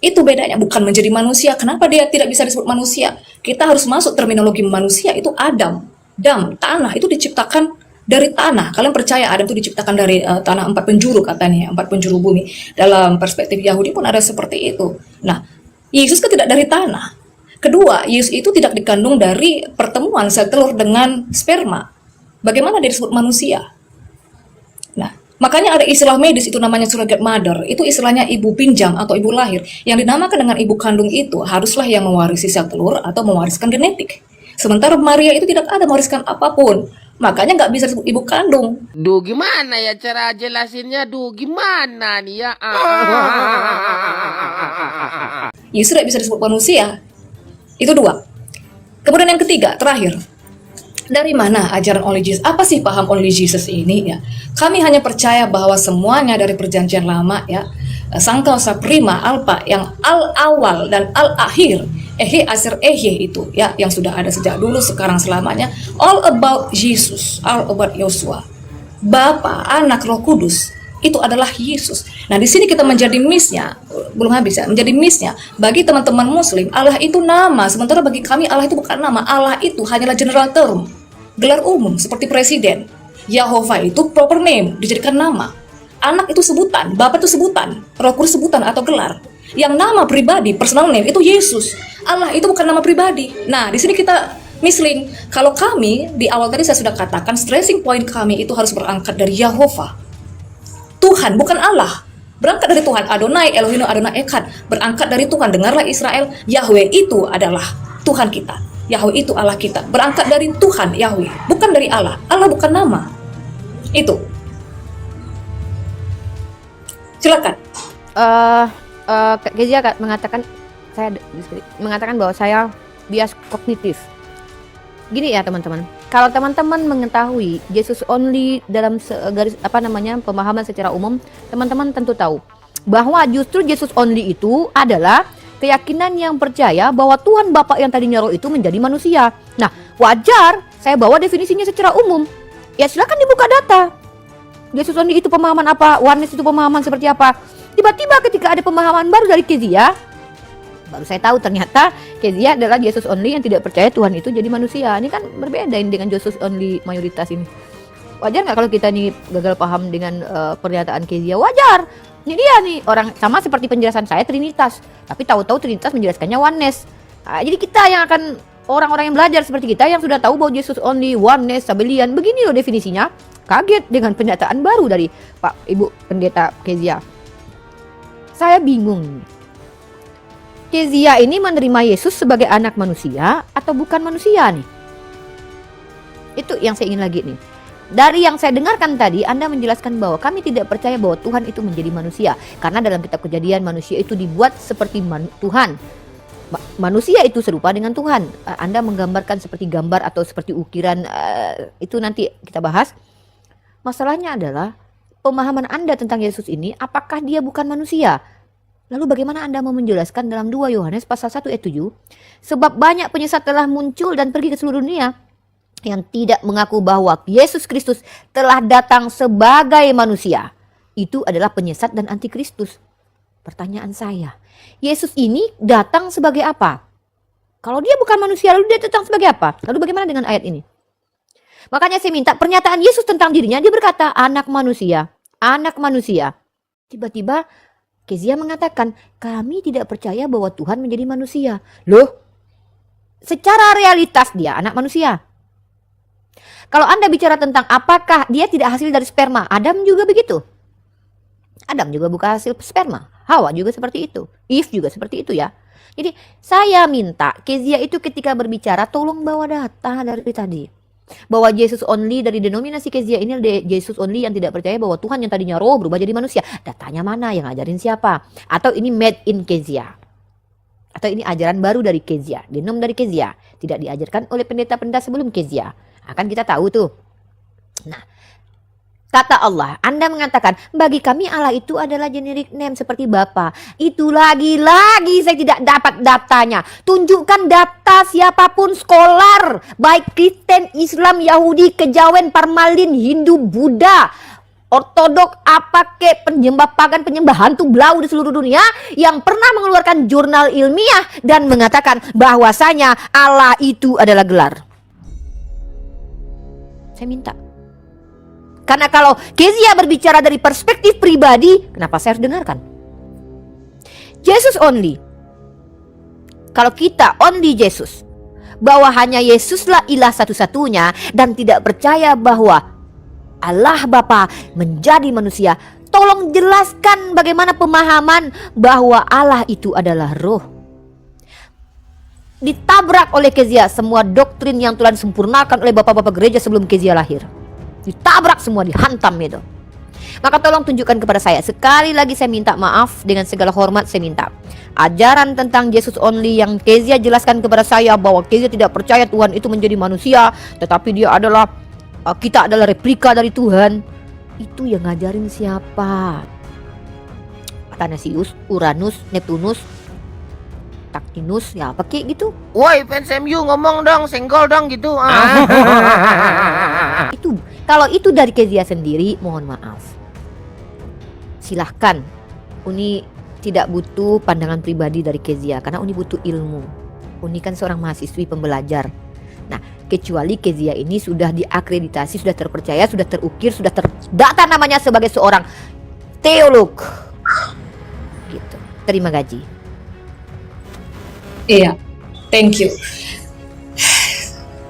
Itu bedanya, bukan menjadi manusia. Kenapa dia tidak bisa disebut manusia? Kita harus masuk terminologi manusia, itu Adam, dam, tanah, itu diciptakan dari tanah. Kalian percaya Adam itu diciptakan dari tanah 4 penjuru katanya, 4 penjuru bumi. Dalam perspektif Yahudi pun ada seperti itu. Nah, Yesus kan tidak dari tanah. Kedua, Yesus itu tidak dikandung dari pertemuan sel telur dengan sperma. Bagaimana dia disebut manusia? Nah, makanya ada istilah medis itu namanya surrogate mother. Itu istilahnya ibu pinjam atau ibu lahir. Yang dinamakan dengan ibu kandung itu haruslah yang mewarisi sel telur atau mewariskan genetik. Sementara Maria itu tidak ada mewariskan apapun. Makanya nggak bisa disebut ibu kandung. Duh, gimana ya cara jelasinnya? Duh, gimana nih ya? Yesus tidak bisa disebut manusia. Itu dua. Kemudian yang ketiga, terakhir. Dari mana ajaran Only Jesus? Apa sih paham Only Jesus ini ya? Kami hanya percaya bahwa semuanya dari perjanjian lama ya. Sang kausa prima alfa yang al awal dan al akhir. Ehe asir ehe itu ya yang sudah ada sejak dulu sekarang selamanya. All about Jesus, all about Yosua. Bapa, Anak, Roh Kudus itu adalah Yesus. Nah, di sini kita menjadi miss-nya, belum habis ya, menjadi miss-nya. Bagi teman-teman muslim, Allah itu nama, sementara bagi kami Allah itu bukan nama. Allah itu hanyalah general term, gelar umum seperti presiden. Yahova itu proper name, dijadikan nama. Anak itu sebutan, Bapa itu sebutan, Roh Kudus sebutan atau gelar. Yang nama pribadi, personal name itu Yesus. Allah itu bukan nama pribadi. Nah, di sini kita misling. Kalau kami di awal tadi saya sudah katakan stressing point kami itu harus berangkat dari Yahova. Tuhan, bukan Allah. Berangkat dari Tuhan, Adonai, Elohim, Adonai Echad. Berangkat dari Tuhan, dengarlah Israel, Yahweh itu adalah Tuhan kita. Yahweh itu Allah kita. Berangkat dari Tuhan, Yahweh. Bukan dari Allah. Allah bukan nama. Itu. Silakan. Kak Kezia mengatakan bahwa saya bias kognitif. Gini ya teman-teman, kalau teman-teman mengetahui Jesus only dalam pemahaman secara umum, teman-teman tentu tahu bahwa justru Jesus only itu adalah keyakinan yang percaya bahwa Tuhan Bapa yang tadinya roh itu menjadi manusia. Nah, wajar saya bawa definisinya secara umum. Ya silakan dibuka data. Jesus only itu pemahaman apa? Oneness itu pemahaman seperti apa? Tiba-tiba ketika ada pemahaman baru dari Kezia, baru saya tahu ternyata Kezia adalah Jesus only yang tidak percaya Tuhan itu jadi manusia. Ini kan berbeda ini dengan Jesus only mayoritas ini. Wajar nggak kalau kita nih gagal paham dengan pernyataan Kezia? Wajar. Ini dia nih orang sama seperti penjelasan saya Trinitas, tapi tahu-tahu Trinitas menjelaskannya oneness. Nah, jadi kita yang akan orang-orang yang belajar seperti kita yang sudah tahu bahwa Jesus only, oneness, sabelian, begini loh definisinya. Kaget dengan pernyataan baru dari Pak Ibu Pendeta Kezia. Saya bingung. Kezia ini menerima Yesus sebagai anak manusia atau bukan manusia nih? Itu yang saya ingin lagi nih. Dari yang saya dengarkan tadi, Anda menjelaskan bahwa kami tidak percaya bahwa Tuhan itu menjadi manusia. Karena dalam kitab Kejadian manusia itu dibuat seperti Tuhan. Manusia itu serupa dengan Tuhan. Anda menggambarkan seperti gambar atau seperti ukiran, itu nanti kita bahas. Masalahnya adalah pemahaman Anda tentang Yesus ini, apakah dia bukan manusia? Lalu bagaimana Anda mau menjelaskan dalam 2 Yohanes pasal 1 ayat 7? Sebab banyak penyesat telah muncul dan pergi ke seluruh dunia yang tidak mengaku bahwa Yesus Kristus telah datang sebagai manusia. Itu adalah penyesat dan antikristus. Pertanyaan saya, Yesus ini datang sebagai apa? Kalau dia bukan manusia, lalu dia datang sebagai apa? Lalu bagaimana dengan ayat ini? Makanya saya minta pernyataan Yesus tentang dirinya. Dia berkata, anak manusia, anak manusia. Tiba-tiba Kezia mengatakan, kami tidak percaya bahwa Tuhan menjadi manusia. Loh, secara realitas dia anak manusia. Kalau Anda bicara tentang apakah dia tidak hasil dari sperma, Adam juga begitu. Adam juga bukan hasil sperma. Hawa juga seperti itu. Eve juga seperti itu ya. Jadi saya minta Kezia itu ketika berbicara tolong bawa data dari tadi. Bahwa Jesus only dari denominasi Kezia ini adalah Jesus only yang tidak percaya bahwa Tuhan yang tadinya roh berubah jadi manusia. Datanya mana? Yang ngajarin siapa? Atau ini made in Kezia? Atau ini ajaran baru dari Kezia? Genom dari Kezia? Tidak diajarkan oleh pendeta-pendeta sebelum Kezia? Akan kita tahu tuh. Nah, kata Allah, Anda mengatakan, bagi kami Allah itu adalah generic name seperti Bapa. Itu lagi-lagi saya tidak dapat datanya. Tunjukkan data siapapun skolar, baik Kristen, Islam, Yahudi, Kejawen, Parmalin, Hindu, Buddha, ortodok, apa kek penyembah pagan, penyembah hantu blau di seluruh dunia yang pernah mengeluarkan jurnal ilmiah dan mengatakan bahwasanya Allah itu adalah gelar. Saya minta. Karena kalau Kezia berbicara dari perspektif pribadi, kenapa saya harus dengarkan? Jesus only. Kalau kita only Jesus, bahwa hanya Yesuslah ilah satu-satunya dan tidak percaya bahwa Allah Bapa menjadi manusia, tolong jelaskan bagaimana pemahaman bahwa Allah itu adalah roh. Ditabrak oleh Kezia semua doktrin yang Tuhan sempurnakan oleh bapak-bapak gereja sebelum Kezia lahir. Ditabrak semua, dihantam itu. Maka tolong tunjukkan kepada saya. Sekali lagi saya minta maaf, dengan segala hormat saya minta. Ajaran tentang Jesus only yang Kezia jelaskan kepada saya bahwa Kezia tidak percaya Tuhan itu menjadi manusia, tetapi dia adalah kita adalah replika dari Tuhan. Itu yang ngajarin siapa? Athanasius, Uranus, Neptunus, Taktinus, ya apa kek gitu. Woi fans MU ngomong dong, senggol dong gitu. Itu kalau itu dari Kezia sendiri, mohon maaf. Silahkan. Uni tidak butuh pandangan pribadi dari Kezia karena Uni butuh ilmu. Uni kan seorang mahasiswi pembelajar. Nah, kecuali Kezia ini sudah diakreditasi, sudah terpercaya, sudah terukir, sudah terdata namanya sebagai seorang teolog. Gitu. Terima gaji. Iya, thank you.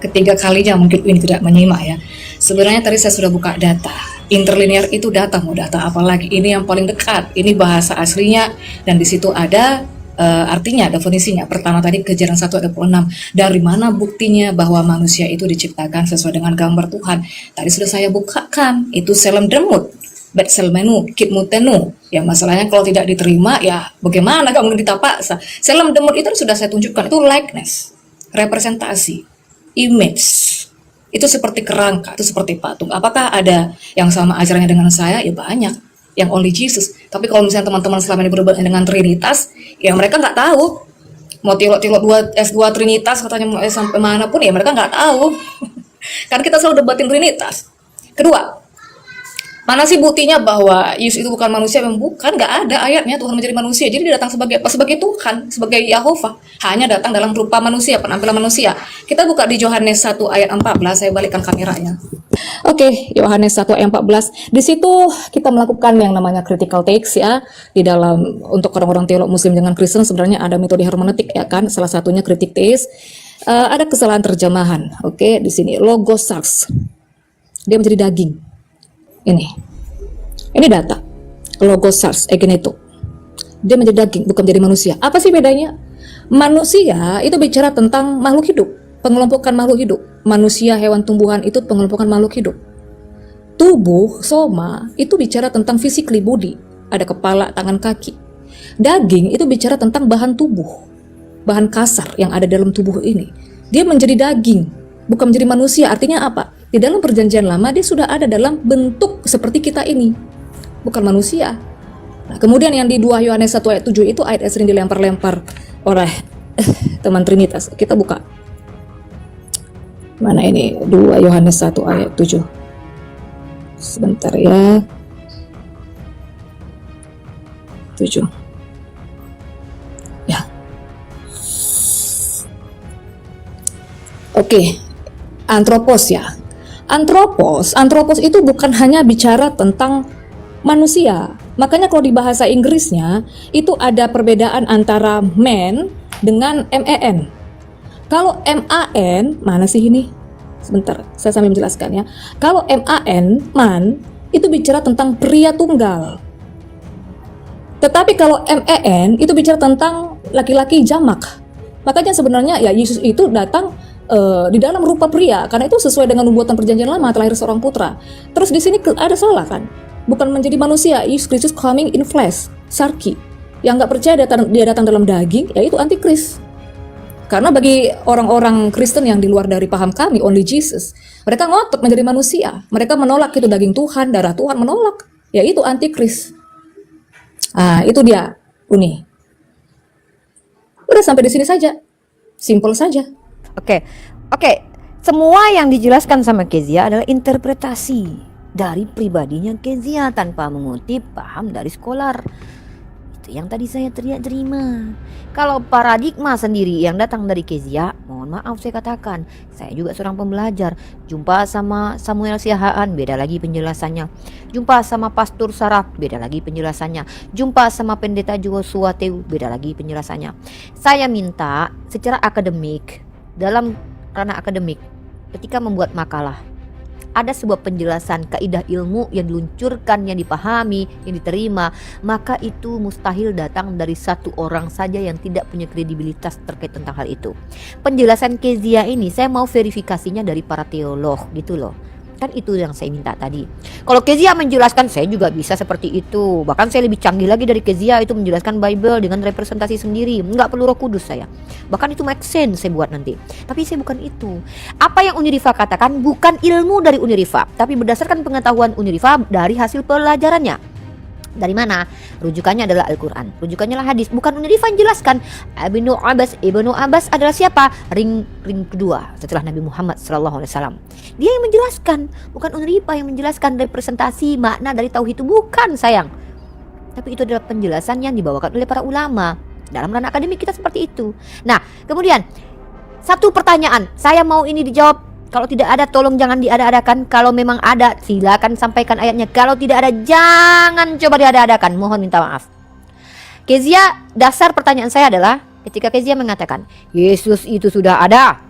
Ketiga kalinya mungkin ini tidak menyimak ya. Sebenarnya tadi saya sudah buka data. Interlinear itu data, mau data apa lagi? Ini yang paling dekat. Ini bahasa aslinya dan di situ ada artinya, definisinya. Pertama tadi Kejadian 1 ayat 26. Dari mana buktinya bahwa manusia itu diciptakan sesuai dengan gambar Tuhan? Tadi sudah saya bukakan. Itu selem demut, bet selmenu, kit mutenu. Ya masalahnya kalau tidak diterima, ya bagaimana kamu kita paksa? Selem demut itu sudah saya tunjukkan. Itu likeness, representasi, image. Itu seperti kerangka, itu seperti patung. Apakah ada yang sama ajarannya dengan saya? Ya banyak. Yang only Jesus. Tapi kalau misalnya teman-teman selama ini berhubungan dengan Trinitas, ya mereka nggak tahu. Mau tilok-tilok S2 Trinitas katanya mau sampai mana pun, ya mereka nggak tahu. Karena kita selalu debatin Trinitas. Kedua, mana sih buktinya bahwa Yesus itu bukan manusia? Memang bukan, nggak ada ayatnya Tuhan menjadi manusia. Jadi dia datang sebagai apa? Sebagai Tuhan, sebagai Yahova. Hanya datang dalam rupa manusia, penampilan manusia. Kita buka di Yohanes 1 ayat 14, saya balikkan kameranya. Oke, Yohanes 1 ayat 14. Di situ kita melakukan yang namanya critical text ya. Di dalam untuk orang-orang teolog muslim dengan Kristen sebenarnya ada metode hermeneutik ya kan. Salah satunya kritik text. Ada kesalahan terjemahan. Oke, di sini logosarx. Dia menjadi daging. Ini data. Logosarx egeneto. Dia menjadi daging, bukan menjadi manusia. Apa sih bedanya? Manusia itu bicara tentang makhluk hidup. Pengelompokan makhluk hidup. Manusia, hewan, tumbuhan itu pengelompokan makhluk hidup. Tubuh, soma, itu bicara tentang physically body. Ada kepala, tangan, kaki. Daging itu bicara tentang bahan tubuh. Bahan kasar yang ada dalam tubuh ini. Dia menjadi daging, bukan menjadi manusia. Artinya apa? Di dalam perjanjian lama dia sudah ada dalam bentuk seperti kita ini. Bukan manusia. Nah, kemudian yang di 2 Yohanes 1 ayat 7 itu ayat yang sering dilempar-lempar oleh teman Trinitas. Kita buka. Mana ini? 2 Yohanes 1 ayat 7. Sebentar ya. 7. Ya. Oke. Antropos ya. Antropos itu bukan hanya bicara tentang manusia. Makanya kalau di bahasa Inggrisnya itu ada perbedaan antara man dengan man. Kalau MAN, mana sih ini? Sebentar, saya sambil menjelaskan ya. Kalau MAN, man, itu bicara tentang pria tunggal. Tetapi kalau MEN, itu bicara tentang laki-laki jamak. Makanya sebenarnya ya Yesus itu datang di dalam rupa pria, karena itu sesuai dengan nubuatan perjanjian lama, telah lahir seorang putra. Terus di sini ada salah kan? Bukan menjadi manusia, Yesus Kristus coming in flesh, sarki. Yang nggak percaya dia datang dalam daging, yaitu antikris. Karena bagi orang-orang Kristen yang di luar dari paham kami, only Jesus, mereka ngotot menjadi manusia. Mereka menolak itu daging Tuhan, darah Tuhan, menolak. Yaitu antikris. Itu dia, Uni. Udah sampai di sini saja. Simple saja. Oke. Semua yang dijelaskan sama Kezia adalah interpretasi. dari pribadinya Kezia tanpa mengutip paham dari skolar. Itu yang tadi saya terima. Kalau paradigma sendiri yang datang dari Kezia, mohon maaf saya katakan, saya juga seorang pembelajar. Jumpa sama Samuel Siahaan, beda lagi penjelasannya. Jumpa sama Pastor Sarah, beda lagi penjelasannya. Jumpa sama Pendeta Joshua Teu, beda lagi penjelasannya. Saya minta secara akademik, dalam ranah akademik, ketika membuat makalah, ada sebuah penjelasan kaidah ilmu yang diluncurkan, yang dipahami, yang diterima, maka itu mustahil datang dari satu orang saja yang tidak punya kredibilitas terkait tentang hal itu. Penjelasan Kezia ini saya mau verifikasinya dari para teolog gitu loh. Kan itu yang saya minta tadi. Kalau Kezia menjelaskan, saya juga bisa seperti itu. Bahkan saya lebih canggih lagi dari Kezia, itu menjelaskan Bible dengan representasi sendiri. Nggak perlu Roh Kudus saya. Bahkan itu make sense saya buat nanti. Tapi saya bukan itu. Apa yang Unirifa katakan bukan ilmu dari Unirifa, tapi berdasarkan pengetahuan Unirifa dari hasil pelajarannya. Dari mana? Rujukannya adalah Al-Quran, rujukannya adalah hadis. Bukan Unirifa yang jelaskan. Ibnu Abbas adalah siapa? Ring kedua setelah Nabi Muhammad SAW. Dia yang menjelaskan, bukan Unirifa yang menjelaskan representasi makna dari tauhid itu, bukan sayang. Tapi itu adalah penjelasan yang dibawakan oleh para ulama. Dalam ranah akademik kita seperti itu. Nah, kemudian satu pertanyaan, saya mau ini dijawab. Kalau tidak ada tolong jangan diada-adakan. Kalau memang ada silakan sampaikan ayatnya. Kalau tidak ada jangan coba diada-adakan. Mohon minta maaf. Kezia, dasar pertanyaan saya adalah ketika Kezia mengatakan Yesus itu sudah ada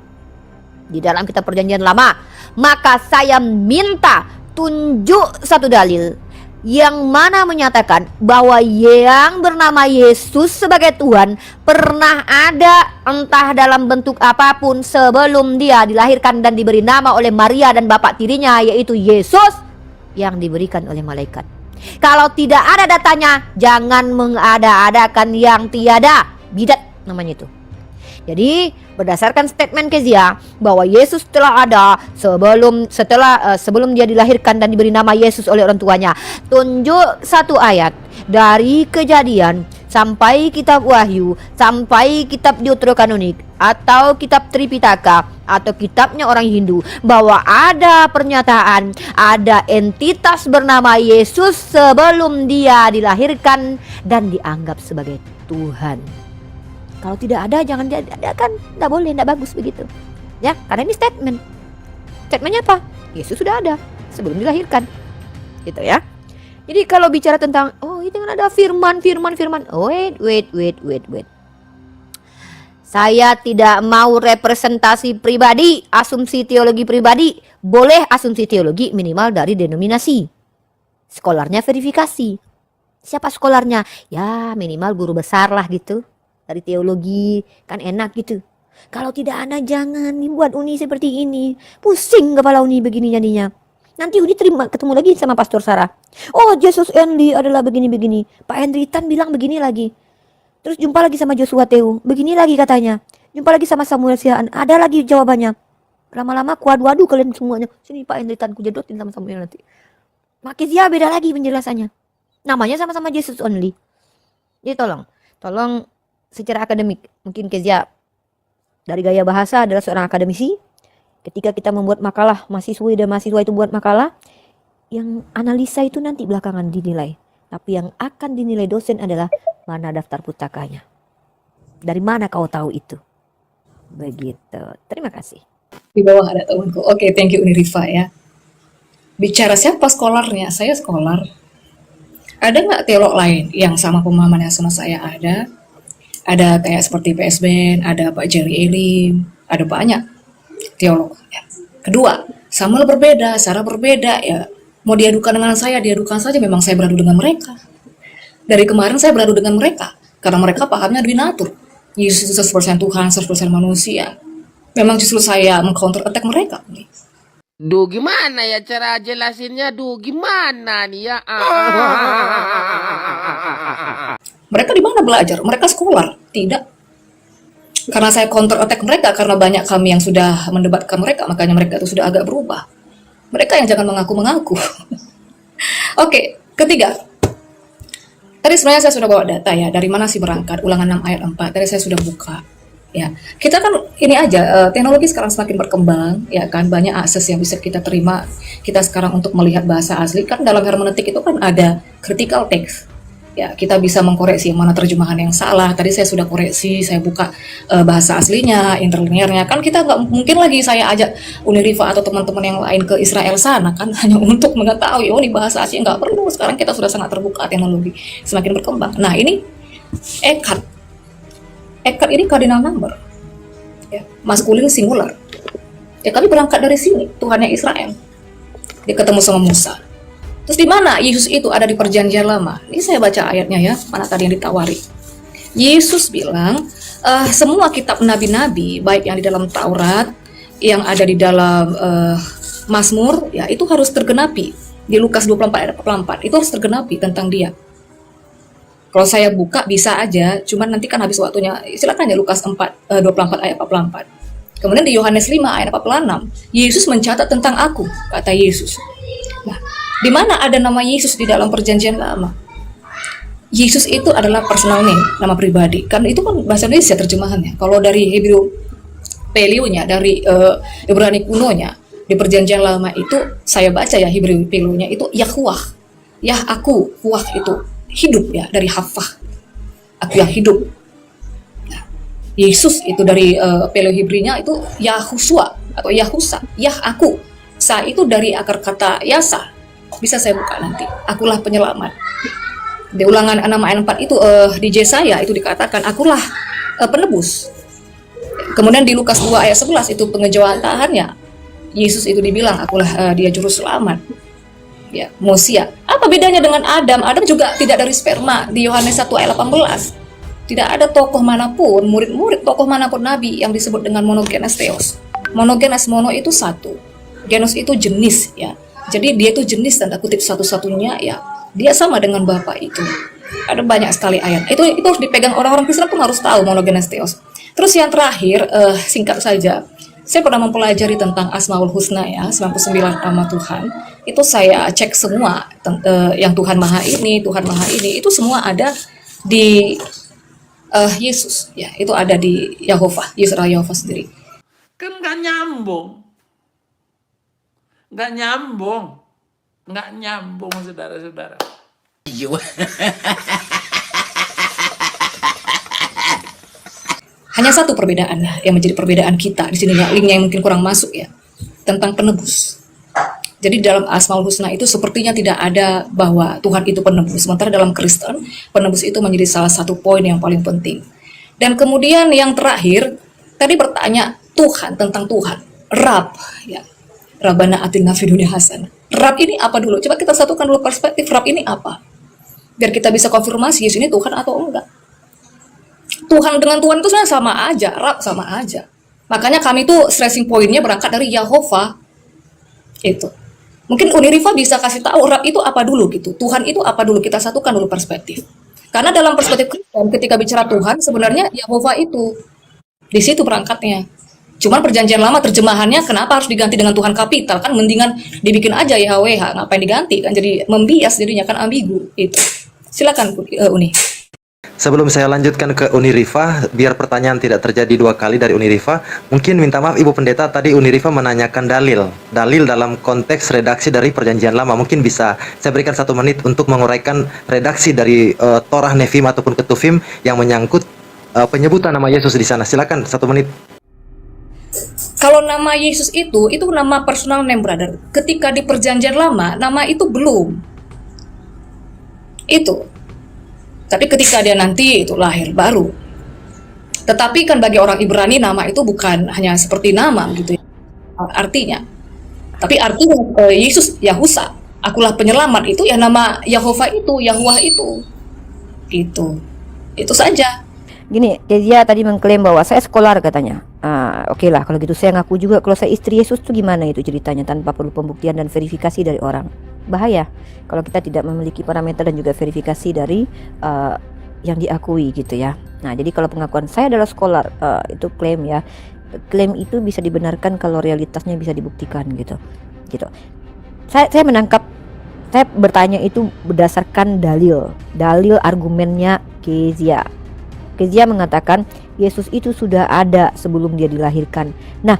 di dalam kitab perjanjian lama, maka saya minta tunjuk satu dalil yang mana menyatakan bahwa yang bernama Yesus sebagai Tuhan pernah ada entah dalam bentuk apapun sebelum dia dilahirkan dan diberi nama oleh Maria dan bapak tirinya, yaitu Yesus yang diberikan oleh malaikat. Kalau tidak ada datanya, jangan mengada-adakan yang tiada. Bidat namanya itu. Jadi berdasarkan statement Kezia bahwa Yesus telah ada sebelum dia dilahirkan dan diberi nama Yesus oleh orang tuanya. Tunjuk satu ayat dari Kejadian sampai kitab Wahyu sampai kitab Deuterokanonik atau kitab Tripitaka atau kitabnya orang Hindu bahwa ada pernyataan ada entitas bernama Yesus sebelum dia dilahirkan dan dianggap sebagai Tuhan. Kalau tidak ada jangan diadakan, tidak boleh, tidak bagus begitu. Ya, karena ini statement. Statementnya apa? Yesus sudah ada sebelum dilahirkan. Gitu ya. Jadi kalau bicara tentang oh itu kan ada firman. Oh, wait. Saya tidak mau representasi pribadi, asumsi teologi pribadi. Boleh asumsi teologi minimal dari denominasi. Skolarnya verifikasi. Siapa skolarnya? Ya minimal guru besar lah gitu. Dari teologi, kan enak gitu. Kalau tidak ada jangan dibuat Uni seperti ini. Pusing kepala Uni begini jadinya. Nanti Uni ketemu lagi sama Pastor Sarah. Oh Jesus Only adalah begini-begini. Pak Hendritan bilang begini lagi. Terus jumpa lagi sama Joshua Teu. Begini lagi katanya. Jumpa lagi sama Samuel Siahaan. Ada lagi jawabannya. Lama-lama kuadu-adu kalian semuanya. Sini Pak Hendritan ku jedotin sama Samuel nanti. Makezia beda lagi penjelasannya. Namanya sama-sama Jesus Only. Jadi tolong secara akademik, mungkin Kezia dari gaya bahasa adalah seorang akademisi. Ketika kita membuat makalah, mahasiswi dan mahasiswa itu buat makalah, yang analisa itu nanti belakangan dinilai. Tapi yang akan dinilai dosen adalah mana daftar pustakanya. Dari mana kau tahu itu? Begitu. Terima kasih. Di bawah ada temanku. Oke, thank you Unirifa ya. Bicara siapa skolarnya? Saya skolar. Ada nggak teolog lain yang sama pemahaman yang sama saya? Ada kayak seperti PSBN, ada Pak Jerry Elim, ada banyak teolog. Ya. Kedua, Samuel berbeda, Sarah berbeda. Ya, mau diadukan dengan saya, diadukan saja. Memang saya beradu dengan mereka. Dari kemarin saya beradu dengan mereka, karena mereka pahamnya binatur. Yesus itu 100% Tuhan, 100% manusia. Memang justru saya meng-counter attack mereka. Duh, gimana ya cara jelasinnya? Duh, gimana nih ya? Mereka di mana belajar? Mereka sekolah? Tidak. Karena saya counter attack mereka, karena banyak kami yang sudah mendebatkan mereka, makanya mereka itu sudah agak berubah. Mereka yang jangan mengaku-mengaku. Oke, ketiga. Tadi sebenarnya saya sudah bawa data ya, dari mana sih berangkat, Ulangan 6 ayat 4. Tadi saya sudah buka. Ya, kita kan ini aja teknologi sekarang semakin berkembang, ya kan banyak akses yang bisa kita terima. Kita sekarang untuk melihat bahasa asli kan dalam hermeneutik itu kan ada critical text. Ya, kita bisa mengkoreksi mana terjemahan yang salah. Tadi saya sudah koreksi, saya buka bahasa aslinya, interlinearnya. Kan kita nggak mungkin lagi saya ajak Uniriva atau teman-teman yang lain ke Israel sana kan hanya untuk mengetahui oh ini bahasa asli nggak perlu. Sekarang kita sudah sangat terbuka, teknologi semakin berkembang. Nah ini ekad ini cardinal number, ya, maskulin singular. Ya kami berangkat dari sini, Tuhannya Israel. Dia ketemu sama Musa. Terus di mana Yesus itu ada di perjanjian lama? Ini saya baca ayatnya ya, mana tadi yang ditawari. Yesus bilang, semua kitab nabi-nabi, baik yang di dalam Taurat, yang ada di dalam Mazmur, ya itu harus tergenapi. Di Lukas 24 ayat 44, itu harus tergenapi tentang dia. Kalau saya buka bisa aja, cuman nanti kan habis waktunya. Silakan ya Lukas 24 ayat 44. Kemudian di Yohanes 5 ayat 46, Yesus mencatat tentang aku, kata Yesus. Nah, di mana ada nama Yesus di dalam perjanjian lama? Yesus itu adalah personal name, nama pribadi. Karena itu kan bahasa Indonesia terjemahannya. Kalau dari Hebrew Paleo-nya, dari Ibrani kunonya, di perjanjian lama itu saya baca ya Hebrew Paleo-nya itu Yahuwah. Yah aku, Huwah itu hidup ya, dari hafah, aku yang hidup. Nah, Yesus itu dari Paleo Hebrinya itu Yahusua atau Yahusa, Yah aku. Sa itu dari akar kata Yasa, bisa saya buka nanti, akulah penyelamat. Di Ulangan 6 ayat 4 itu di Yesaya itu dikatakan akulah penebus. Kemudian di Lukas 2 ayat 11 itu pengejawatannya, Yesus itu dibilang akulah dia juru selamat. Ya, Mosia. Apa bedanya dengan Adam? Adam juga tidak dari sperma. Di Yohanes 1 ayat 18. Tidak ada tokoh manapun, murid-murid tokoh manapun nabi yang disebut dengan monogenes theos. Monogenes, mono itu satu. Genus itu jenis ya. Jadi dia itu jenis tanda kutip satu-satunya ya. Dia sama dengan Bapa itu. Ada banyak sekali ayat. Itu harus dipegang orang-orang Kristen pun harus tahu monogenes theos. Terus yang terakhir singkat saja. Saya pernah mempelajari tentang Asmaul Husna ya, 99 nama Tuhan. Itu saya cek semua yang Tuhan Maha ini, itu semua ada di Yesus ya, itu ada di Yahovah, Yesus adalah Yahovah sendiri. Kan nggak nyambung, nggak nyambung saudara-saudara. Hanya satu perbedaan yang menjadi perbedaan kita di sini ya, linknya yang mungkin kurang masuk ya, tentang penebus. Jadi dalam Asmaul Husna itu sepertinya tidak ada bahwa Tuhan itu penebus. Sementara dalam Kristen, penebus itu menjadi salah satu poin yang paling penting. Dan kemudian yang terakhir, tadi bertanya Tuhan, tentang Tuhan. Rab, ya. Rabbana atina fid dunya hasanah. Rab ini apa dulu? Coba kita satukan dulu perspektif Rab ini apa. Biar kita bisa konfirmasi Yesus ini Tuhan atau enggak. Tuhan dengan Tuhan itu sebenarnya sama aja, Rab sama aja. Makanya kami tuh stressing pointnya berangkat dari Yahovah. Itu. Mungkin Uniriva bisa kasih tahu Rab itu apa dulu gitu. Tuhan itu apa dulu, kita satukan dulu perspektif. Karena dalam perspektif Kristen ketika bicara Tuhan sebenarnya Yahovah itu. Di situ berangkatnya. Cuman perjanjian lama terjemahannya kenapa harus diganti dengan Tuhan kapital? Kan mendingan dibikin aja YHWH, ngapain diganti? Kan jadi membias jadinya, kan ambigu itu. Silakan Uni. Sebelum saya lanjutkan ke Uniriva, biar pertanyaan tidak terjadi dua kali dari Uniriva, mungkin minta maaf Ibu Pendeta, tadi Uniriva menanyakan dalil dalam konteks redaksi dari perjanjian lama. Mungkin bisa saya berikan 1 menit untuk menguraikan redaksi dari Torah Nefim ataupun Ketuvim yang menyangkut penyebutan nama Yesus di sana. Silakan 1 menit. Kalau nama Yesus itu nama personal name, brother. Ketika di perjanjian lama, nama itu belum. Itu. Tapi ketika dia nanti itu lahir baru. Tetapi kan bagi orang Ibrani nama itu bukan hanya seperti nama gitu ya. Artinya. Tapi artinya Yesus Yahusa, akulah penyelamat itu ya nama Yahovah itu, Yahuwah itu. Itu saja. Gini, Kezia tadi mengklaim bahwa saya scholar katanya. Oke lah, kalau gitu saya ngaku juga kalau saya istri Yesus tuh gimana itu ceritanya tanpa perlu pembuktian dan verifikasi dari orang. Bahaya kalau kita tidak memiliki parameter dan juga verifikasi dari yang diakui gitu ya. Nah, jadi kalau pengakuan saya adalah scholar itu klaim ya. Klaim itu bisa dibenarkan kalau realitasnya bisa dibuktikan gitu. Saya menangkap, saya bertanya itu berdasarkan dalil argumennya Kezia. Kezia mengatakan Yesus itu sudah ada sebelum dia dilahirkan. Nah,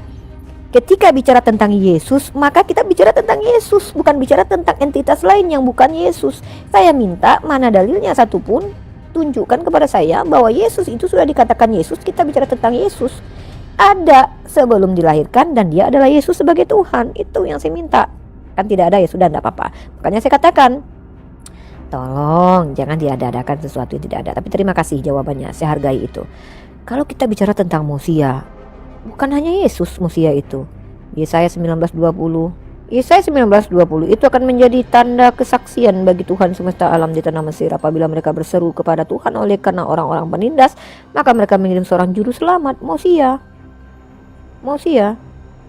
ketika bicara tentang Yesus, maka kita bicara tentang Yesus, bukan bicara tentang entitas lain yang bukan Yesus. Saya minta mana dalilnya satupun, tunjukkan kepada saya bahwa Yesus itu sudah dikatakan Yesus. Kita bicara tentang Yesus ada sebelum dilahirkan dan dia adalah Yesus sebagai Tuhan. Itu yang saya minta. Kan tidak ada, ya sudah, tidak apa-apa. Makanya saya katakan, tolong jangan diada-adakan sesuatu yang tidak ada. Tapi terima kasih jawabannya, saya hargai itu. Kalau kita bicara tentang Mosia, bukan hanya Yesus Mosia itu. Yesaya 19:20. Yesaya 19:20 itu akan menjadi tanda kesaksian bagi Tuhan semesta alam di tanah Mesir. Apabila mereka berseru kepada Tuhan oleh karena orang-orang penindas, maka mereka mengirim seorang juru selamat, Mosia. Mosia,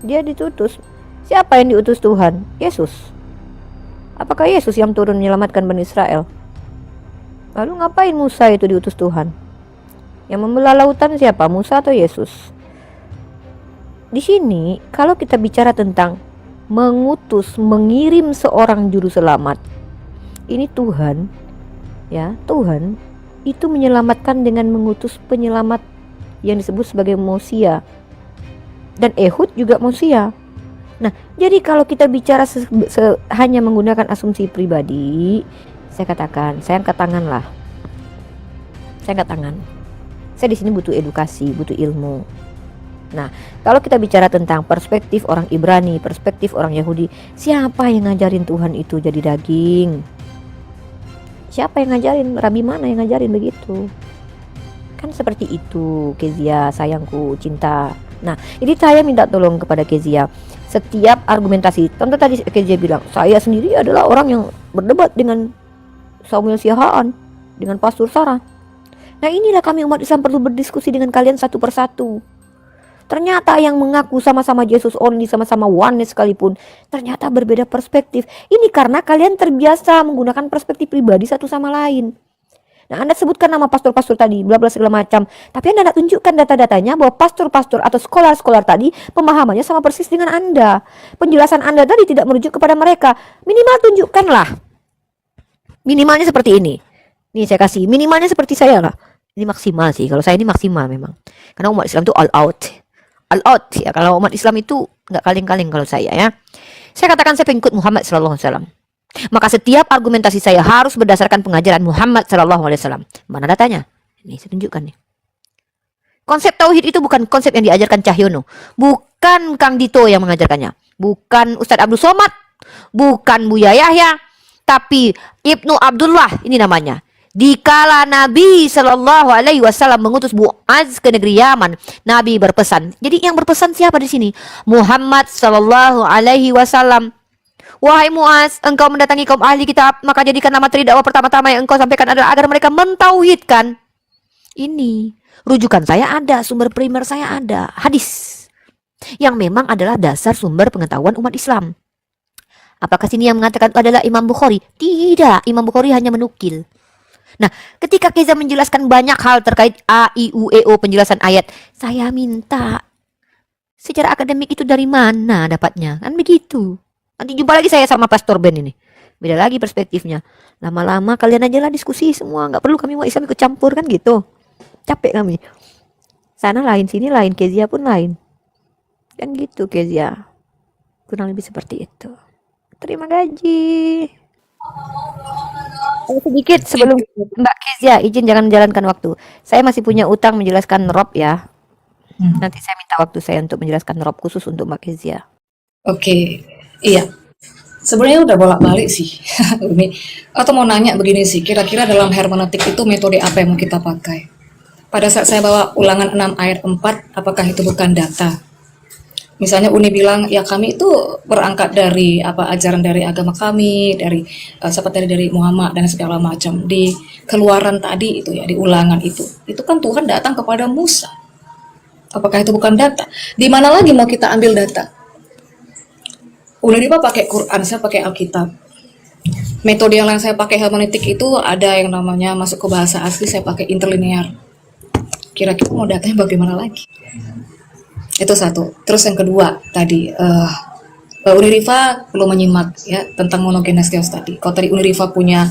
dia ditutus. Siapa yang diutus Tuhan? Yesus. Apakah Yesus yang turun menyelamatkan Bani Israel? Lalu ngapain Musa itu diutus Tuhan? Yang membelah lautan siapa? Musa atau Yesus? Di sini kalau kita bicara tentang mengutus, mengirim seorang juru selamat, ini Tuhan, ya, Tuhan itu menyelamatkan dengan mengutus penyelamat yang disebut sebagai Mosia. Dan Ehud juga Mosia. Nah, jadi kalau kita bicara hanya menggunakan asumsi pribadi, saya katakan, saya angkat tangan lah. Saya angkat tangan. Saya di sini butuh edukasi, butuh ilmu. Nah, kalau kita bicara tentang perspektif orang Ibrani, perspektif orang Yahudi, siapa yang ngajarin Tuhan itu jadi daging? Siapa yang ngajarin? Rabi mana yang ngajarin begitu? Kan seperti itu, Kezia, sayangku, cinta. Nah, ini saya minta tolong kepada Kezia. Setiap argumentasi, contoh tadi Kezia bilang, saya sendiri adalah orang yang berdebat dengan Samuel Siahaan, dengan Pastor Sarah. Nah, inilah kami umat Islam perlu berdiskusi dengan kalian satu persatu. Ternyata yang mengaku sama-sama Jesus only, sama-sama oneness sekalipun, ternyata berbeda perspektif. Ini karena kalian terbiasa menggunakan perspektif pribadi satu sama lain. Nah, Anda sebutkan nama pastor-pastor tadi, bla bla segala macam. Tapi Anda tidak tunjukkan data-datanya bahwa pastor-pastor atau sekolah-sekolah tadi pemahamannya sama persis dengan Anda. Penjelasan Anda tadi tidak merujuk kepada mereka. Minimal tunjukkanlah. Minimalnya seperti ini. Nih saya kasih, minimalnya seperti saya lah. Ini maksimal sih, kalau saya ini maksimal memang. Karena umat Islam itu all out. All out ya, kalau umat Islam itu nggak kaling-kaling kalau saya ya. Saya katakan saya pengikut Muhammad SAW. Maka setiap argumentasi saya harus berdasarkan pengajaran Muhammad SAW. Mana datanya? Ini saya tunjukkan nih. Konsep tauhid itu bukan konsep yang diajarkan Cahyono, bukan Kang Dito yang mengajarkannya, bukan Ustadz Abdul Somad, bukan Buya Yahya, tapi Ibnu Abdullah ini namanya. Dikala Nabi Shallallahu Alaihi Wasallam mengutus Muaz ke negeri Yaman, Nabi berpesan. Jadi yang berpesan siapa di sini? Muhammad Shallallahu Alaihi Wasallam. Wahai Muaz, engkau mendatangi kaum ahli kitab, maka jadikanlah materi dakwah pertama-tama yang engkau sampaikan adalah agar mereka mentauhidkan. Ini rujukan saya ada, sumber primer saya ada, hadis yang memang adalah dasar sumber pengetahuan umat Islam. Apakah sini yang mengatakan adalah Imam Bukhari? Tidak, Imam Bukhari hanya menukil. Nah, ketika Keza menjelaskan banyak hal terkait A, I, U, E, O, penjelasan ayat, saya minta secara akademik itu dari mana dapatnya? Kan begitu. Nanti jumpa lagi saya sama Pastor Ben ini. Beda lagi perspektifnya. Lama-lama kalian aja lah diskusi semua. Nggak perlu kami mau Islam ikut campur kan gitu. Capek kami. Sana lain, sini lain, Kezia pun lain. Kan gitu Kezia. Kurang lebih seperti itu. Terima gaji. Sedikit sebelum Mbak Kezia izin jangan menjalankan waktu. Saya masih punya utang menjelaskan Rob ya. Nanti saya minta waktu saya untuk menjelaskan Rob khusus untuk Mbak Kezia. Oke, iya. Sebenarnya udah bolak-balik sih. Ini atau mau nanya begini sih, kira-kira dalam hermeneutik itu metode apa yang mau kita pakai? Pada saat saya bawa ulangan 6 ayat 4, apakah itu bukan data? Misalnya Uni bilang, ya kami itu berangkat dari ajaran dari agama kami, dari seperti dari Muhammad dan segala macam. Di Keluaran tadi itu ya, di ulangan itu kan Tuhan datang kepada Musa. Apakah itu bukan data? Di mana lagi mau kita ambil data? Uniripa pakai Quran, saya pakai Alkitab. Metode yang lain saya pakai hermeneutik itu ada yang namanya masuk ke bahasa asli, saya pakai interlinear. Kira-kira mau datanya bagaimana lagi? Itu satu. Terus yang kedua tadi, Uniriva perlu menyimak ya tentang monogenes theos tadi. Kalau tadi Uniriva punya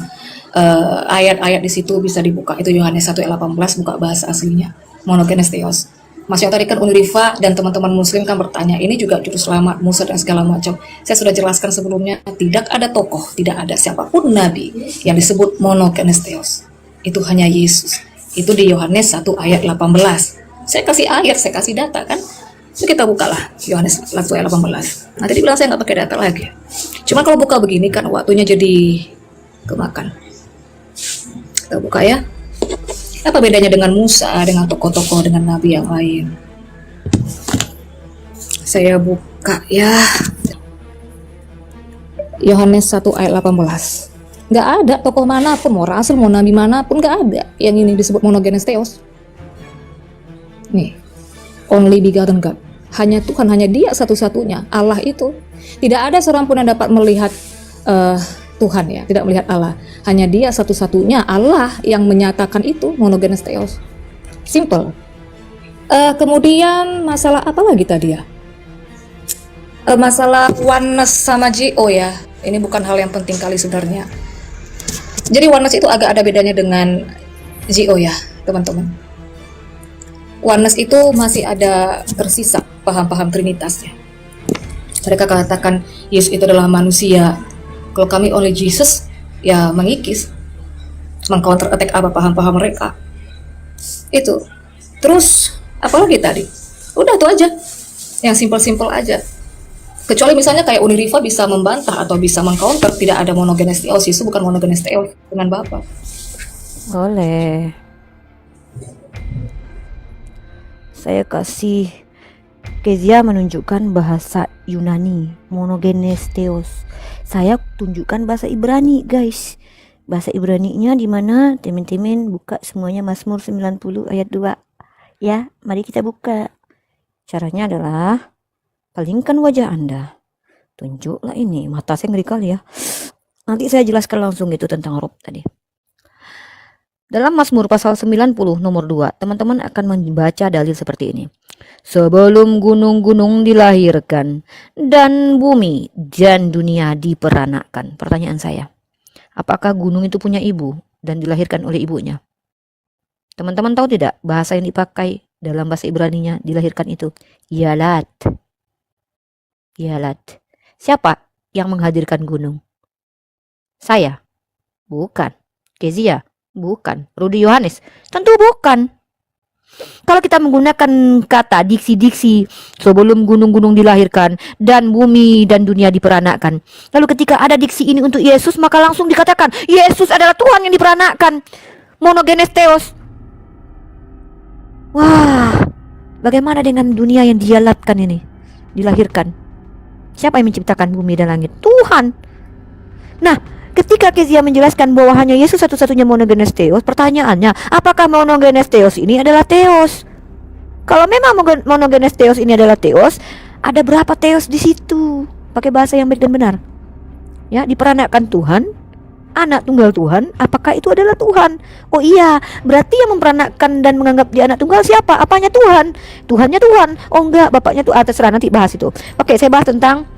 ayat-ayat di situ bisa dibuka. Itu Yohanes 1 ayat 18, buka bahasa aslinya. monogenes theos. Mas yang tadi kan Unirifa dan teman-teman muslim kan bertanya, ini juga juru selamat Musa dan segala macam. Saya sudah jelaskan sebelumnya, tidak ada tokoh, tidak ada siapapun nabi yang disebut monogenes theos. Itu hanya Yesus. Itu di Yohanes 1 ayat 18. Saya kasih ayat, saya kasih data kan. So, kita bukalah Yohanes 1 ayat 18. Nanti dibilang saya nggak pakai data lagi. Cuma kalau buka begini kan waktunya jadi kemakan. Kita buka ya. Apa bedanya dengan Musa, dengan tokoh-tokoh, dengan nabi yang lain? Saya buka ya. Yohanes 1 ayat 18. Nggak ada tokoh manapun, mau rasul, mau nabi manapun, nggak ada yang ini disebut monogenes theos. Nih, only begotten God. Hanya Tuhan, hanya Dia satu-satunya. Allah itu. Tidak ada seorang pun yang dapat melihat Tuhan ya, tidak melihat Allah. Hanya Dia satu-satunya Allah yang menyatakan itu monogenes theos. Simple. Kemudian masalah apa lagi tadi ya? Masalah oneness sama GO ya. Ini bukan hal yang penting kali sebenarnya. Jadi oneness itu agak ada bedanya dengan GO ya, teman-teman. Oneness itu masih ada tersisa paham-paham trinitasnya. Mereka katakan Yesus itu adalah manusia. Kalau kami oleh Jesus, ya mengikis, meng-counter attack apa paham-paham mereka. Itu. Terus, apalagi tadi? Udah itu aja. Yang simple-simple aja. Kecuali misalnya kayak Unirifa bisa membantah atau bisa meng-counter, tidak ada monogenes theos, Yesus bukan monogenes theos dengan Bapa. Boleh. Saya kasih Kezia menunjukkan bahasa Yunani, monogenes theos. Saya tunjukkan bahasa Ibrani, guys. Bahasa Ibraninya di mana? Teman-teman buka semuanya Mazmur 90 ayat 2. Ya, mari kita buka. Caranya adalah palingkan wajah Anda. Tunjuklah ini, mata saya ngeri kali ya. Nanti saya jelaskan langsung gitu tentang rob tadi. Dalam Mazmur pasal 90 nomor 2, teman-teman akan membaca dalil seperti ini. Sebelum gunung-gunung dilahirkan dan bumi dan dunia diperanakkan. Pertanyaan saya, apakah gunung itu punya ibu dan dilahirkan oleh ibunya? Teman-teman tahu tidak bahasa yang dipakai dalam bahasa Ibraninya dilahirkan itu? Yalat. Yalat. Siapa yang menghadirkan gunung? Saya? Bukan. Kezia? Bukan. Rudi Yohanes? Tentu bukan. Kalau kita menggunakan kata diksi-diksi sebelum gunung-gunung dilahirkan dan bumi dan dunia diperanakkan, lalu ketika ada diksi ini untuk Yesus, maka langsung dikatakan Yesus adalah Tuhan yang diperanakkan, monogenes theos. Wah, bagaimana dengan dunia yang dialatkan ini, dilahirkan? Siapa yang menciptakan bumi dan langit? Tuhan. Nah, ketika Kezia menjelaskan bahwa hanya Yesus satu-satunya monogenes theos, pertanyaannya, apakah monogenes theos ini adalah theos? Kalau memang monogenes theos ini adalah theos, ada berapa theos di situ? Pakai bahasa yang baik dan benar. Ya, diperanakkan Tuhan, anak tunggal Tuhan, apakah itu adalah Tuhan? Oh iya, berarti yang memperanakkan dan menganggap dia anak tunggal siapa? Apanya Tuhan? Tuhannya Tuhan. Oh enggak, bapaknya tuh terserah, nanti bahas itu. Oke, saya bahas tentang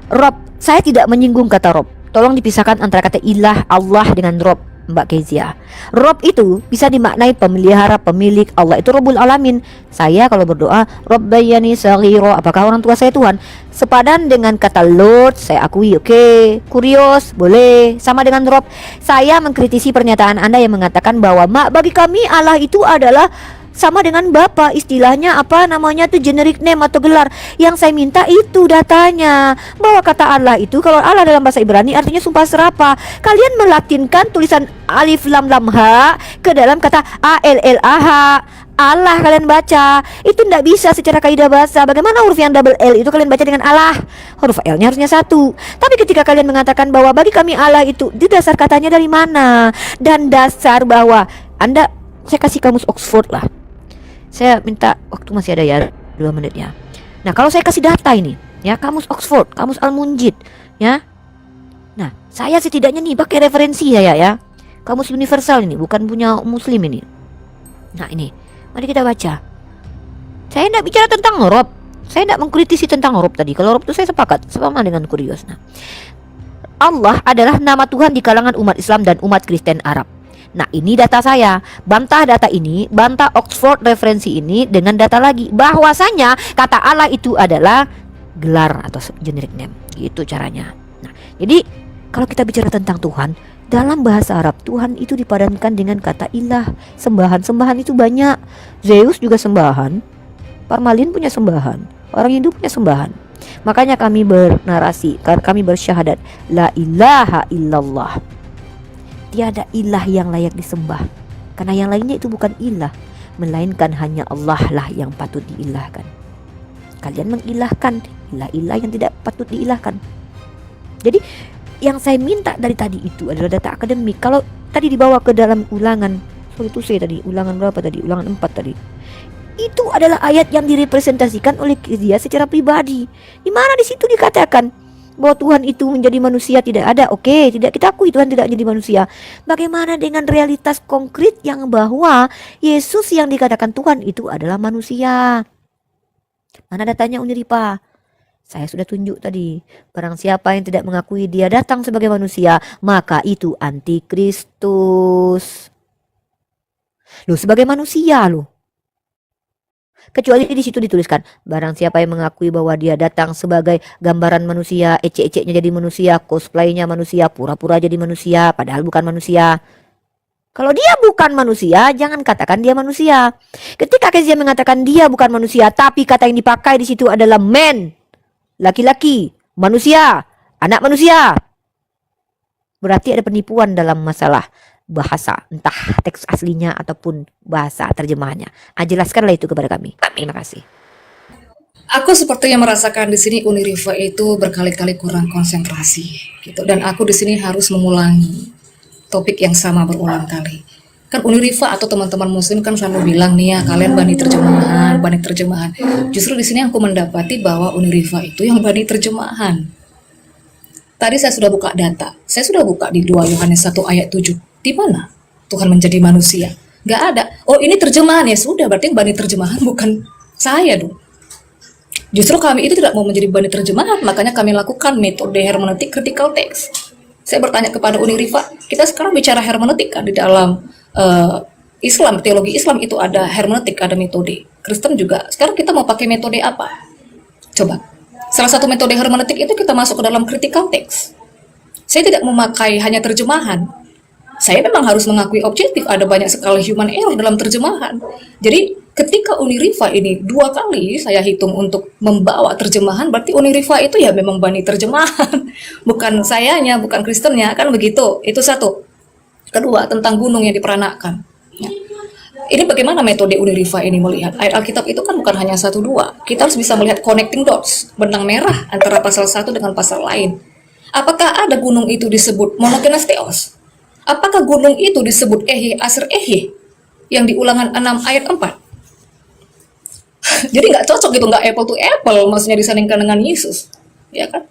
Rob. Saya tidak menyinggung kata Rob. Tolong dipisahkan antara kata ilah, Allah dengan Rob, Mbak Kezia. Rob itu bisa dimaknai pemelihara, pemilik. Allah itu Rabbul Alamin. Saya kalau berdoa, Rabbayani saghiro, apakah orang tua saya Tuhan? Sepadan dengan kata Lord, saya akui, oke. Kurios, boleh. Sama dengan Rob. Saya mengkritisi pernyataan Anda yang mengatakan bahwa bagi kami Allah itu adalah sama dengan Bapa, istilahnya apa namanya tuh generic name atau gelar. Yang saya minta itu datanya, bahwa kata Allah itu, kalau Allah dalam bahasa Ibrani artinya sumpah serapah. Kalian melatinkan tulisan alif lam lam ha ke dalam kata ALLAH. Allah kalian baca, itu tidak bisa secara kaidah bahasa. Bagaimana huruf yang double L itu kalian baca dengan Allah? Huruf L nya harusnya satu. Tapi ketika kalian mengatakan bahwa bagi kami Allah itu, di dasar katanya dari mana? Dan dasar bahwa Anda, saya kasih kamus Oxford lah. Saya minta waktu masih ada ya, 2 menit ya. Nah, kalau saya kasih data ini ya, kamus Oxford, kamus Al-Munjid ya. Nah, saya setidaknya nih pakai referensi ya. Kamus universal ini, bukan punya muslim ini. Nah, ini, mari kita baca. Saya tidak bicara tentang Rob. Saya tidak mengkritisi tentang Rob tadi. Kalau Rob itu saya sepakat sama dengan Kurios. Nah, Allah adalah nama Tuhan di kalangan umat Islam dan umat Kristen Arab. Nah, ini data saya. Bantah data ini, bantah Oxford referensi ini dengan data lagi bahwasanya kata Allah itu adalah gelar atau generic name. Gitu caranya. Nah, jadi kalau kita bicara tentang Tuhan, dalam bahasa Arab Tuhan itu dipadankan dengan kata ilah. Sembahan itu banyak. Zeus juga sembahan. Parmalin punya sembahan. Orang Hindu punya sembahan. Makanya kami bernarasi, kami bersyahadat la ilaha illallah. Tiada ilah yang layak disembah, karena yang lainnya itu bukan ilah, melainkan hanya Allah lah yang patut diilahkan. Kalian mengilahkan ilah-ilah yang tidak patut diilahkan. Jadi yang saya minta dari tadi itu adalah data akademik. Kalau tadi dibawa ke dalam ulangan, ulangan berapa tadi? Ulangan 4 tadi. Itu adalah ayat yang direpresentasikan oleh dia secara pribadi. Di mana di situ dikatakan bahwa Tuhan itu menjadi manusia tidak ada. Oke, tidak kita akui Tuhan tidak jadi manusia. Bagaimana dengan realitas konkret yang bahwa Yesus yang dikatakan Tuhan itu adalah manusia? Mana datanya Uniripa? Saya sudah tunjuk tadi. Barang siapa yang tidak mengakui dia datang sebagai manusia, maka itu antikristus. Loh, sebagai manusia loh. Kecuali di situ dituliskan, barang siapa yang mengakui bahwa dia datang sebagai gambaran manusia, ecek-eceknya jadi manusia, cosplaynya manusia, pura-pura jadi manusia, padahal bukan manusia. Kalau dia bukan manusia, jangan katakan dia manusia. Ketika Kezia mengatakan dia bukan manusia, tapi kata yang dipakai di situ adalah man, laki-laki, manusia, anak manusia, berarti ada penipuan dalam masalah bahasa, entah teks aslinya ataupun bahasa terjemahannya. Jelaskanlah itu kepada kami. Terima kasih. Aku sepertinya merasakan di sini Uniriva itu berkali-kali kurang konsentrasi gitu, dan aku di sini harus mengulangi topik yang sama berulang kali. Kan Uniriva atau teman-teman muslim kan selalu bilang nih ya, kalian bani terjemahan. Justru di sini aku mendapati bahwa Uniriva itu yang bani terjemahan. Tadi saya sudah buka data. Saya sudah buka di 2 Yohanes 1 ayat 7. Di mana Tuhan menjadi manusia? Gak ada. Oh, ini terjemahan ya sudah, berarti yang bani terjemahan bukan saya dong. Justru kami itu tidak mau menjadi bani terjemahan, makanya kami lakukan metode hermeneutik critical text. Saya bertanya kepada Uniriva, kita sekarang bicara hermeneutik kan di dalam Islam, teologi Islam itu ada hermeneutik, ada metode. Kristen juga. Sekarang kita mau pakai metode apa? Coba. Salah satu metode hermeneutik itu kita masuk ke dalam critical text. Saya tidak memakai hanya terjemahan. Saya memang harus mengakui objektif, ada banyak sekali human error dalam terjemahan. Jadi ketika Uniriva ini 2 kali saya hitung untuk membawa terjemahan, berarti Uniriva itu ya memang bani terjemahan. Bukan sayanya, bukan Kristennya, kan begitu. Itu satu. Kedua, tentang gunung yang diperanakan. Ya. Ini bagaimana metode Uniriva ini melihat ayat Alkitab itu kan bukan hanya 1-2. Kita harus bisa melihat connecting dots, benang merah antara pasal 1 dengan pasal lain. Apakah ada gunung itu disebut monogenes theos? Apakah gunung itu disebut Ehe Asir Ehe yang di Ulangan 6 ayat 4? Jadi nggak cocok gitu, nggak apple to apple, maksudnya disandingkan dengan Yesus, ya kan?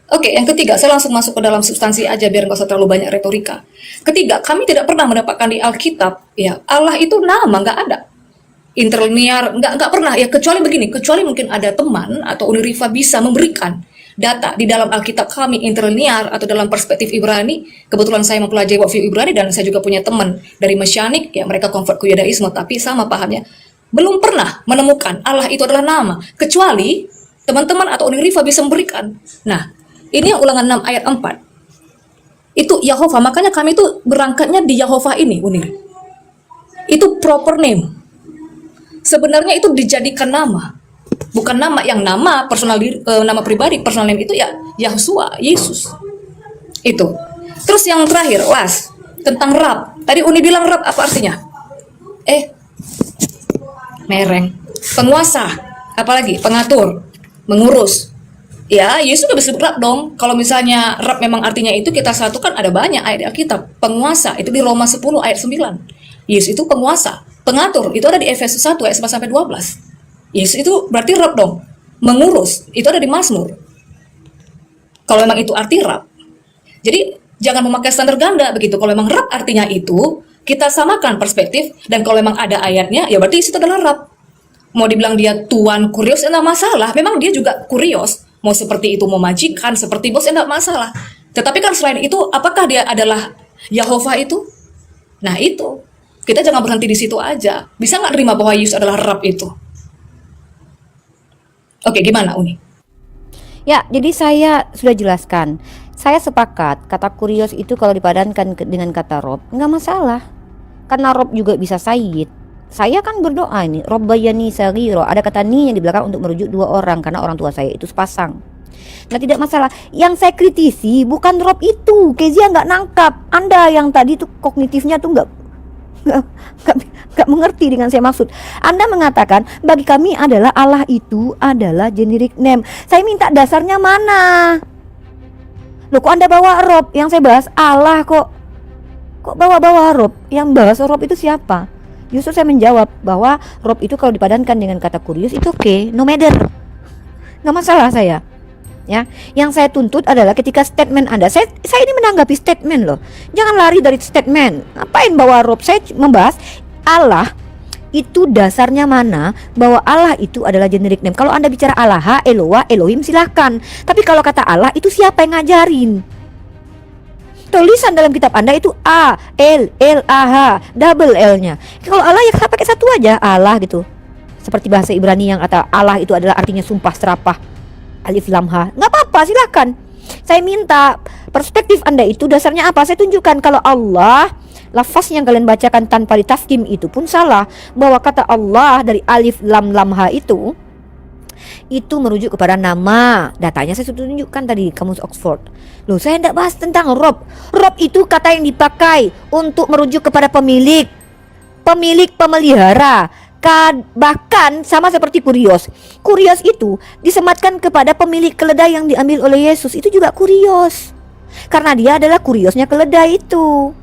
Oke, yang ketiga, saya langsung masuk ke dalam substansi aja biar nggak usah terlalu banyak retorika. Ketiga, kami tidak pernah mendapatkan di Alkitab, ya Allah itu nama nggak ada, interlinear nggak pernah, ya kecuali begini, kecuali mungkin ada teman atau Uniriva bisa memberikan data di dalam Alkitab kami interlinear atau dalam perspektif Ibrani. Kebetulan saya mempelajari worldview Ibrani dan saya juga punya teman dari Mesianik, ya mereka convert ke Yudaisme tapi sama pahamnya. Belum pernah menemukan Allah itu adalah nama, kecuali teman-teman atau Uniriva bisa memberikan. Nah, ini yang Ulangan 6 ayat 4. Itu Yahova, makanya kami itu berangkatnya di Yahova ini, Unir. Itu proper name. Sebenarnya itu dijadikan nama. Bukan nama yang nama personal nama pribadi, personal name itu ya Yahusua, Yesus. Itu. Terus yang terakhir, last, tentang Rab. Tadi Uni bilang Rab apa artinya? Mereng. Penguasa, apalagi pengatur, mengurus. Ya, Yesus juga bisa Rab dong. Kalau misalnya Rab memang artinya itu, kita satukan ada banyak ayat di Alkitab. Penguasa, itu di Roma 10 ayat 9. Yesus itu penguasa. Pengatur, itu ada di Efesus 1 ayat 11-12. Yesus itu berarti Rab dong. Mengurus, itu ada di Mazmur. Kalau memang itu arti Rab. Jadi jangan memakai standar ganda begitu. Kalau memang Rab artinya itu, kita samakan perspektif. Dan kalau memang ada ayatnya, ya berarti itu adalah Rab. Mau dibilang dia tuan kurios, enggak masalah. Memang dia juga kurios. Mau seperti itu, mau majikan, seperti bos, enggak masalah. Tetapi kan selain itu, apakah dia adalah Yahova itu? Nah itu, kita jangan berhenti di situ aja. Bisa nggak terima bahwa Yesus adalah Rab itu? Oke, gimana Uni? Ya, jadi saya sudah jelaskan. Saya sepakat kata kurios itu kalau dipadankan dengan kata rob nggak masalah. Karena rob juga bisa sayyid. Saya kan berdoa ini, Robbayani Saghiro. Ada kata ni yang di belakang untuk merujuk dua orang karena orang tua saya itu sepasang. Nah tidak masalah. Yang saya kritisi bukan rob itu. Kezia nggak nangkap. Anda yang tadi tuh kognitifnya tuh nggak mengerti dengan saya maksud. Anda mengatakan bagi kami adalah Allah itu adalah generic name. Saya minta dasarnya mana? Loh kok Anda bawa rob? Yang saya bahas Allah kok. Kok bawa-bawa rob? Yang bahas rob itu siapa? Justru saya menjawab bahwa rob itu kalau dipadankan dengan kata kurios itu oke, no matter. Nggak masalah saya. Ya, yang saya tuntut adalah ketika statement Anda, saya ini menanggapi statement loh. Jangan lari dari statement. Ngapain bawa rob? Saya membahas Allah itu dasarnya mana, bahwa Allah itu adalah generic name. Kalau Anda bicara Allah, Eloah, Elohim silahkan. Tapi kalau kata Allah itu siapa yang ngajarin? Tulisan dalam kitab Anda itu A, L, L, A, H, double L-nya. Kalau Allah ya pakai satu aja, Allah gitu. Seperti bahasa Ibrani yang kata Allah itu adalah artinya sumpah serapah. Alif lam ha. Nggak apa-apa, silakan. Saya minta perspektif Anda itu dasarnya apa? Saya tunjukkan kalau Allah, lafaz yang kalian bacakan tanpa ditafkim itu pun salah. Bahwa kata Allah dari alif lam lam ha itu merujuk kepada nama. Datanya saya sudah tunjukkan tadi kamus Oxford. Loh, saya tidak bahas tentang rob. Rob itu kata yang dipakai untuk merujuk kepada pemilik, pemelihara. Bahkan sama seperti kurios. Kurios itu disematkan kepada pemilik keledai yang diambil oleh Yesus. Itu juga kurios, karena dia adalah kuriosnya keledai itu.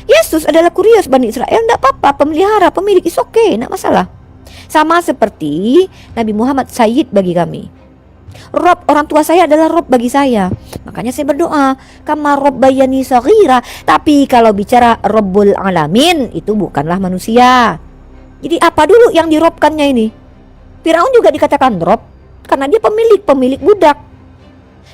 Yesus adalah kurios Bani Israel, tidak apa-apa, pemelihara, pemilik, is okay, tidak masalah. Sama seperti Nabi Muhammad Sayyid bagi kami. Rob, orang tua saya adalah Rob bagi saya. Makanya saya berdoa, kama Robbayani Saghira. Tapi kalau bicara Rabbul Alamin, itu bukanlah manusia. Jadi apa dulu yang dirobkannya ini? Firaun juga dikatakan Rob karena dia pemilik budak.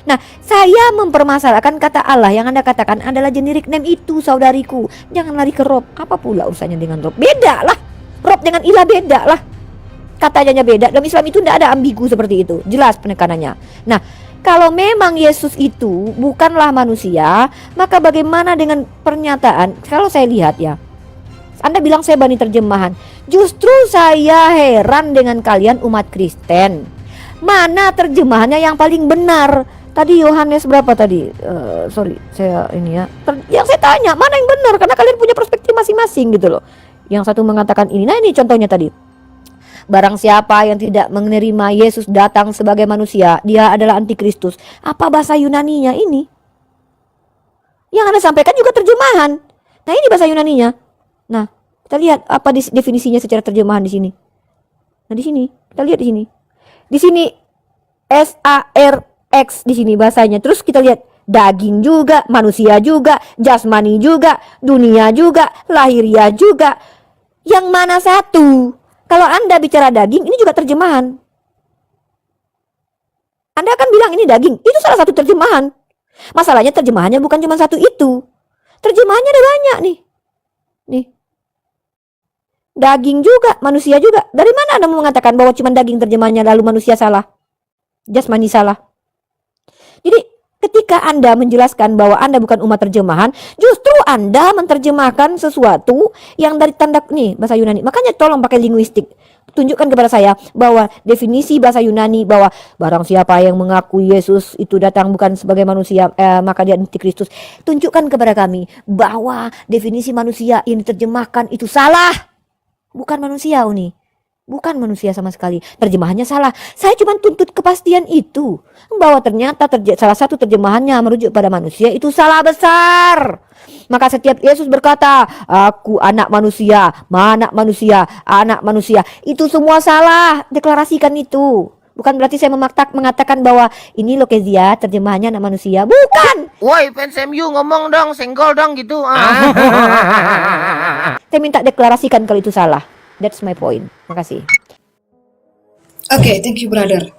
Nah, saya mempermasalahkan kata Allah yang Anda katakan adalah generic name itu, saudariku. Jangan lari ke Rob. Apa pula urusannya dengan Rob? Beda lah. Rob dengan ilah beda lah. Katanya beda. Dalam Islam itu tidak ada ambigu seperti itu. Jelas penekanannya. Nah, kalau memang Yesus itu bukanlah manusia, maka bagaimana dengan pernyataan? Kalau saya lihat ya, Anda bilang saya bani terjemahan. Justru saya heran dengan kalian umat Kristen. Mana terjemahannya yang paling benar? Tadi Yohanes berapa tadi? Sorry, saya ini ya. Yang saya tanya, mana yang benar? Karena kalian punya perspektif masing-masing gitu loh. Yang satu mengatakan ini. Nah ini contohnya tadi. Barang siapa yang tidak menerima Yesus datang sebagai manusia, dia adalah antikristus. Apa bahasa Yunaninya ini? Yang Anda sampaikan juga terjemahan. Nah ini bahasa Yunaninya. Nah kita lihat apa definisinya secara terjemahan di sini. Nah di sini kita lihat di sini. Di sini SARX di sini bahasanya. Terus kita lihat daging juga, manusia juga, jasmani juga, dunia juga, lahiriah juga. Yang mana satu? Kalau Anda bicara daging, ini juga terjemahan. Anda akan bilang ini daging, itu salah satu terjemahan. Masalahnya terjemahannya bukan cuma satu itu. Terjemahannya ada banyak nih. Nih. Daging juga, manusia juga. Dari mana Anda mau mengatakan bahwa cuma daging terjemahannya lalu manusia salah? Jasmani salah. Jadi ketika Anda menjelaskan bahwa Anda bukan umat terjemahan, justru Anda menerjemahkan sesuatu yang dari tanda nih bahasa Yunani. Makanya tolong pakai linguistik. Tunjukkan kepada saya bahwa definisi bahasa Yunani bahwa barang siapa yang mengaku Yesus itu datang bukan sebagai manusia, maka dia antikristus. Tunjukkan kepada kami bahwa definisi manusia yang diterjemahkan itu salah. Bukan manusia, Uni. Bukan manusia sama sekali. Terjemahannya salah. Saya cuma tuntut kepastian itu. Bahwa ternyata salah satu terjemahannya merujuk pada manusia itu salah besar. Maka setiap Yesus berkata, aku anak manusia, anak manusia. Itu semua salah. Deklarasikan itu. Bukan berarti saya mengatakan bahwa ini loh Kezia, terjemahannya anak manusia. Bukan. Woi, fans MU ngomong dong, senggol dong gitu. Saya minta deklarasikan kalau itu salah. That's my point. Makasih. Oke, thank you brother.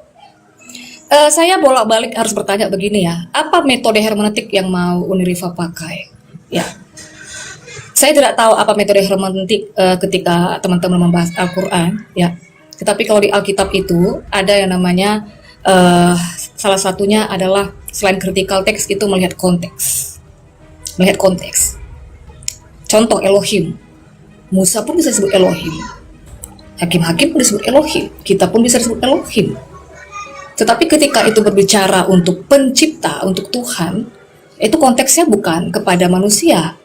Saya bolak-balik harus bertanya begini ya. Apa metode hermeneutik yang mau Unirifa pakai? Ya. Saya tidak tahu apa metode hermeneutik ketika teman-teman membahas Al-Quran, ya. Tetapi kalau di Alkitab itu ada yang namanya salah satunya adalah selain critical text itu melihat konteks, melihat konteks. Contoh Elohim, Musa pun bisa disebut Elohim, hakim-hakim pun disebut Elohim, kita pun bisa disebut Elohim. Tetapi ketika itu berbicara untuk pencipta, untuk Tuhan, itu konteksnya bukan kepada manusia.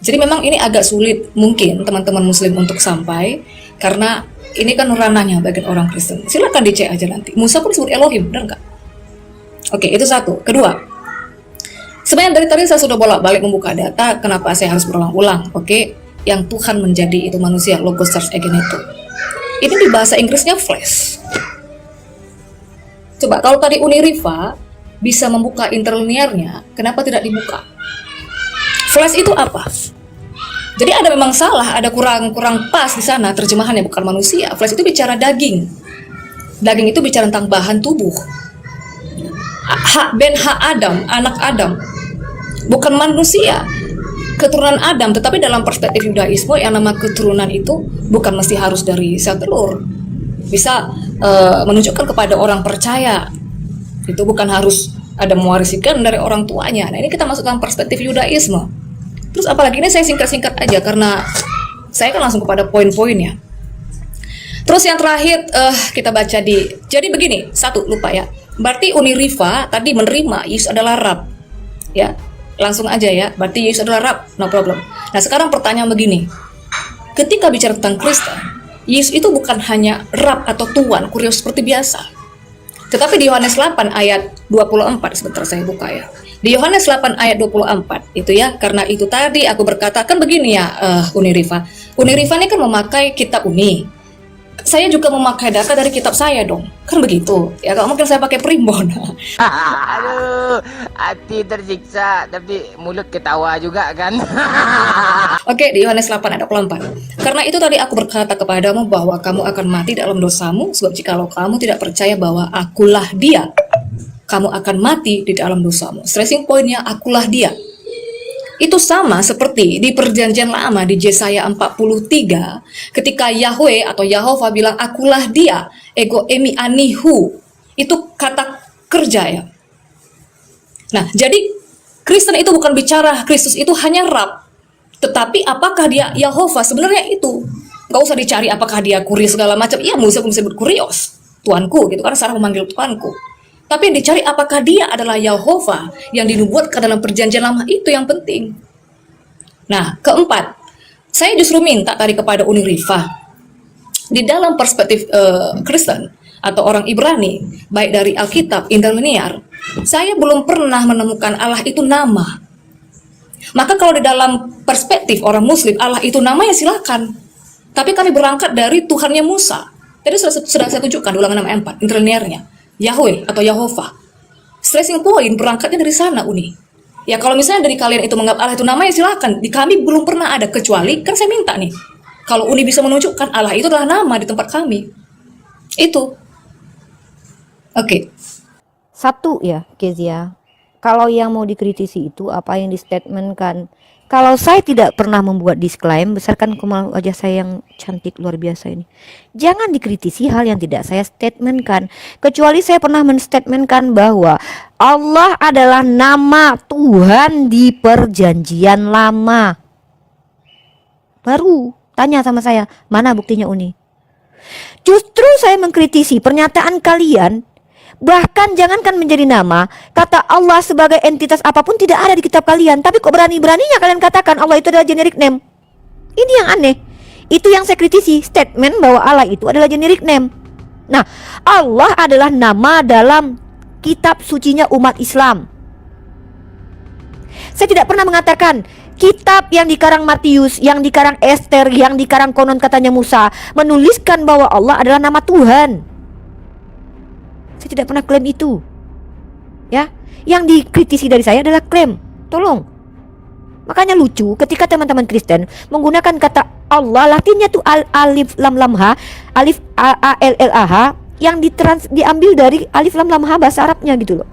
Jadi memang ini agak sulit mungkin teman-teman muslim untuk sampai, karena ini kan ranahnya bagian orang Kristen. Silakan dicek aja nanti. Musa pun disebut Elohim, benar nggak? Oke, itu satu. Kedua, sebenarnya dari tadi saya sudah bolak-balik membuka data, kenapa saya harus berulang-ulang? Oke, yang Tuhan menjadi itu manusia, logos charge again itu. Ini di bahasa Inggrisnya flesh. Coba kalau tadi Uniriva bisa membuka interlinearnya, kenapa tidak dibuka? Flesh itu apa? Jadi ada memang salah, ada kurang pas di sana terjemahannya, bukan manusia. Flesh itu bicara daging. Daging itu bicara tentang bahan tubuh. Ben Adam, anak Adam, bukan manusia, keturunan Adam. Tetapi dalam perspektif Yudaisme yang nama keturunan itu bukan mesti harus dari sel telur, bisa menunjukkan kepada orang percaya. Itu bukan harus ada mewarisikan dari orang tuanya. Nah ini kita masuk dalam perspektif Yudaisme. Terus apalagi ini saya singkat-singkat aja karena saya kan langsung kepada poin-poinnya. Terus yang terakhir kita baca jadi begini, satu lupa ya. Berarti Uniriva tadi menerima Yesus adalah Rab. Ya, langsung aja ya. Berarti Yesus adalah Rab, no problem. Nah, sekarang pertanyaan begini. Ketika bicara tentang Kristen, Yesus itu bukan hanya Rab atau Tuan, kurios seperti biasa. Tetapi di Yohanes 8 ayat 24, sebentar saya buka ya. Di Yohanes 8 ayat 24 itu ya, karena itu tadi aku berkata kan begini ya Uniriva. Uniriva ini kan memakai kitab Uni. Saya juga memakai data dari kitab saya dong. Kan begitu. Ya kalau mungkin saya pakai primbon. Aduh, hati tersiksa tapi mulut ketawa juga kan. Oke, di Yohanes 8 ayat 24. Karena itu tadi aku berkata kepadamu bahwa kamu akan mati dalam dosamu, sebab jikalau kamu tidak percaya bahwa akulah dia, kamu akan mati di dalam dosamu. Stressing pointnya akulah dia. Itu sama seperti di perjanjian lama di Yesaya 43 ketika Yahweh atau Yahova bilang akulah dia, ego emi anihu. Itu kata kerja ya. Nah, jadi Kristen itu bukan bicara Kristus itu hanya Rab, tetapi apakah dia Yahova? Sebenarnya itu nggak usah dicari apakah dia kurios segala macam. Iya, Musa bisa disebut kurios, tuanku gitu kan, Sarah memanggil tuanku. Tapi yang dicari apakah dia adalah Yahova yang dinubuatkan dalam perjanjian lama, itu yang penting. Nah, keempat, saya justru minta tadi kepada Uniriva, di dalam perspektif Kristen atau orang Ibrani, baik dari Alkitab, interlinear, saya belum pernah menemukan Allah itu nama. Maka kalau di dalam perspektif orang Muslim, Allah itu namanya silakan. Tapi kami berangkat dari Tuhannya Musa. Tadi sudah saya tunjukkan di Ulangan 6 ayat 4, interlinearnya. Yahweh atau Yahova. Stressing point berangkatnya dari sana Uni. Ya kalau misalnya dari kalian itu menganggap Allah itu namanya silakan. Di kami belum pernah ada, kecuali kan saya minta nih. Kalau Uni bisa menunjukkan Allah itu adalah nama di tempat kami. Itu. Oke. Satu ya, Kezia. Kalau yang mau dikritisi itu apa yang distatementkan. Kalau saya tidak pernah membuat disclaim, besarkan kemalu wajah saya yang cantik luar biasa ini. Jangan dikritisi hal yang tidak saya statementkan. Kecuali saya pernah menstatementkan bahwa Allah adalah nama Tuhan di perjanjian lama. Baru tanya sama saya, mana buktinya Uni? Justru saya mengkritisi pernyataan kalian. Bahkan jangankan menjadi nama, kata Allah sebagai entitas apapun tidak ada di kitab kalian. Tapi kok berani-beraninya kalian katakan Allah itu adalah generic name. Ini yang aneh. Itu yang saya kritisi, statement bahwa Allah itu adalah generic name. Nah, Allah adalah nama dalam kitab sucinya umat Islam. Saya tidak pernah mengatakan kitab yang dikarang Matius, yang dikarang Esther, yang dikarang konon katanya Musa menuliskan bahwa Allah adalah nama Tuhan. Saya tidak pernah klaim itu. Ya, yang dikritisi dari saya adalah klaim. Tolong. Makanya lucu ketika teman-teman Kristen menggunakan kata Allah, Latinnya tuh alif lam lam ha, alif a l l a h, yang diambil dari alif lam lam ha bahasa Arabnya gitu loh.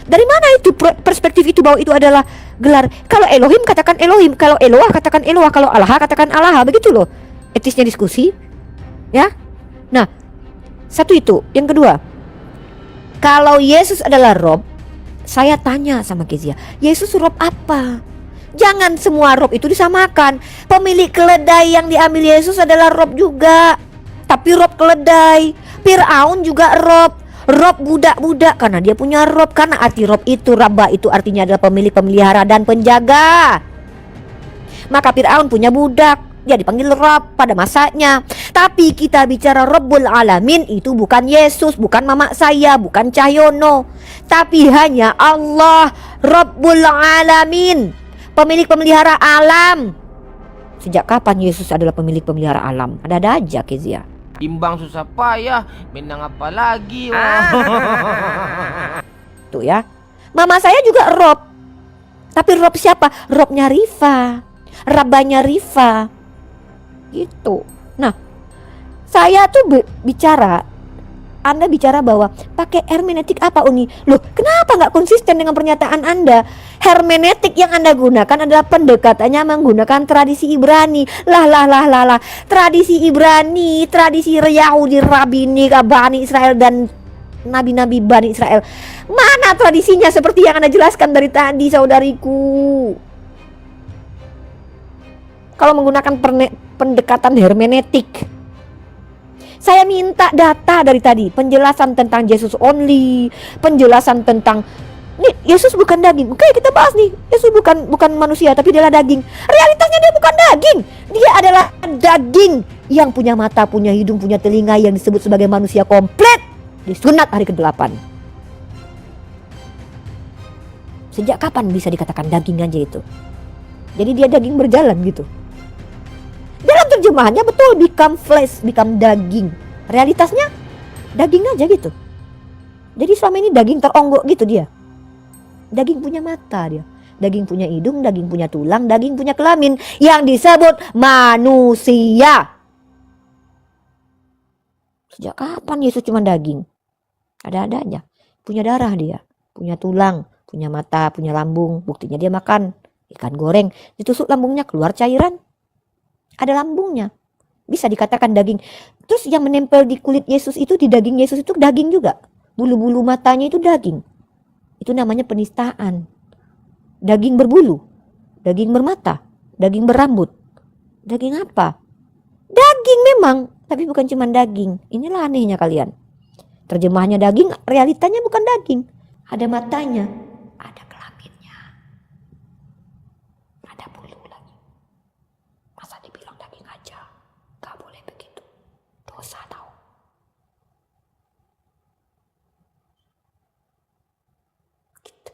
Dari mana itu perspektif itu bahwa itu adalah gelar? Kalau Elohim katakan Elohim, kalau Eloah katakan Eloah, kalau Allah katakan Allah, begitu loh etisnya diskusi. Ya. Nah, satu itu. Yang kedua, kalau Yesus adalah Rob, saya tanya sama Kezia, Yesus Rob apa? Jangan semua Rob itu disamakan. Pemilik keledai yang diambil Yesus adalah Rob juga, tapi Rob keledai. Fir'aun juga Rob budak-budak karena dia punya Rob. Karena arti Rob itu, Rabba itu artinya adalah pemilik, pemelihara dan penjaga. Maka Fir'aun punya budak, dia dipanggil Rob pada masanya. Tapi kita bicara Rabbul Alamin, itu bukan Yesus, bukan mama saya, bukan Cahyono, tapi hanya Allah Rabbul Alamin, pemilik pemelihara alam. Sejak kapan Yesus adalah pemilik pemelihara alam? Ada-ada aja Kezia. Timbang susah payah, menang apa lagi? Tuh ya. Mama saya juga Rob. Tapi Rob siapa? Robnya Rifa, Rabbanya Rifa. Gitu. Nah, saya tuh bicara, Anda bicara bahwa pakai hermeneutik apa Uni? Loh, kenapa nggak konsisten dengan pernyataan Anda? Hermeneutik yang Anda gunakan adalah pendekatannya menggunakan tradisi Ibrani. Lah. Tradisi Ibrani, tradisi Yahudi, Rabbinik, Bani Israel dan nabi-nabi Bani Israel. Mana tradisinya seperti yang Anda jelaskan dari tadi, saudariku? Kalau menggunakan pendekatan hermeneutik, saya minta data dari tadi, penjelasan tentang Jesus only, penjelasan tentang nih Yesus bukan daging. Oke, kita bahas nih. Yesus bukan manusia tapi dia adalah daging. Realitasnya dia bukan daging. Dia adalah daging yang punya mata, punya hidung, punya telinga, yang disebut sebagai manusia komplit. Disunat hari ke-8. Sejak kapan bisa dikatakan daging aja itu? Jadi dia daging berjalan gitu. Dalam terjemahannya betul, become flesh, become daging. Realitasnya daging aja gitu. Jadi selama ini daging teronggok gitu dia. Daging punya mata dia, daging punya hidung, daging punya tulang, daging punya kelamin yang disebut manusia. Sejak kapan Yesus cuma daging? Ada-ada aja. Punya darah dia, punya tulang, punya mata, punya lambung. Buktinya dia makan ikan goreng, ditusuk lambungnya keluar cairan. Ada lambungnya. Bisa dikatakan daging. Terus yang menempel di kulit Yesus itu, di daging Yesus itu daging juga. Bulu-bulu matanya itu daging. Itu namanya penistaan. Daging berbulu, daging bermata, daging berambut. Daging apa? Daging memang, tapi bukan cuma daging. Inilah anehnya kalian. Terjemahannya daging, realitanya bukan daging. Ada matanya, ada kelaminnya, ada bulu lagi. Masa dibilang daging aja? Gak boleh begitu. Dosa tau. Gitu.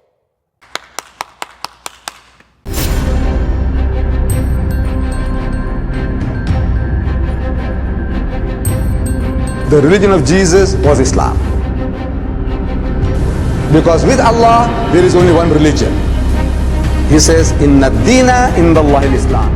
The religion of Jesus was Islam. Because with Allah, there is only one religion. He says, Inna ad-dina inda Allahi al-Islam.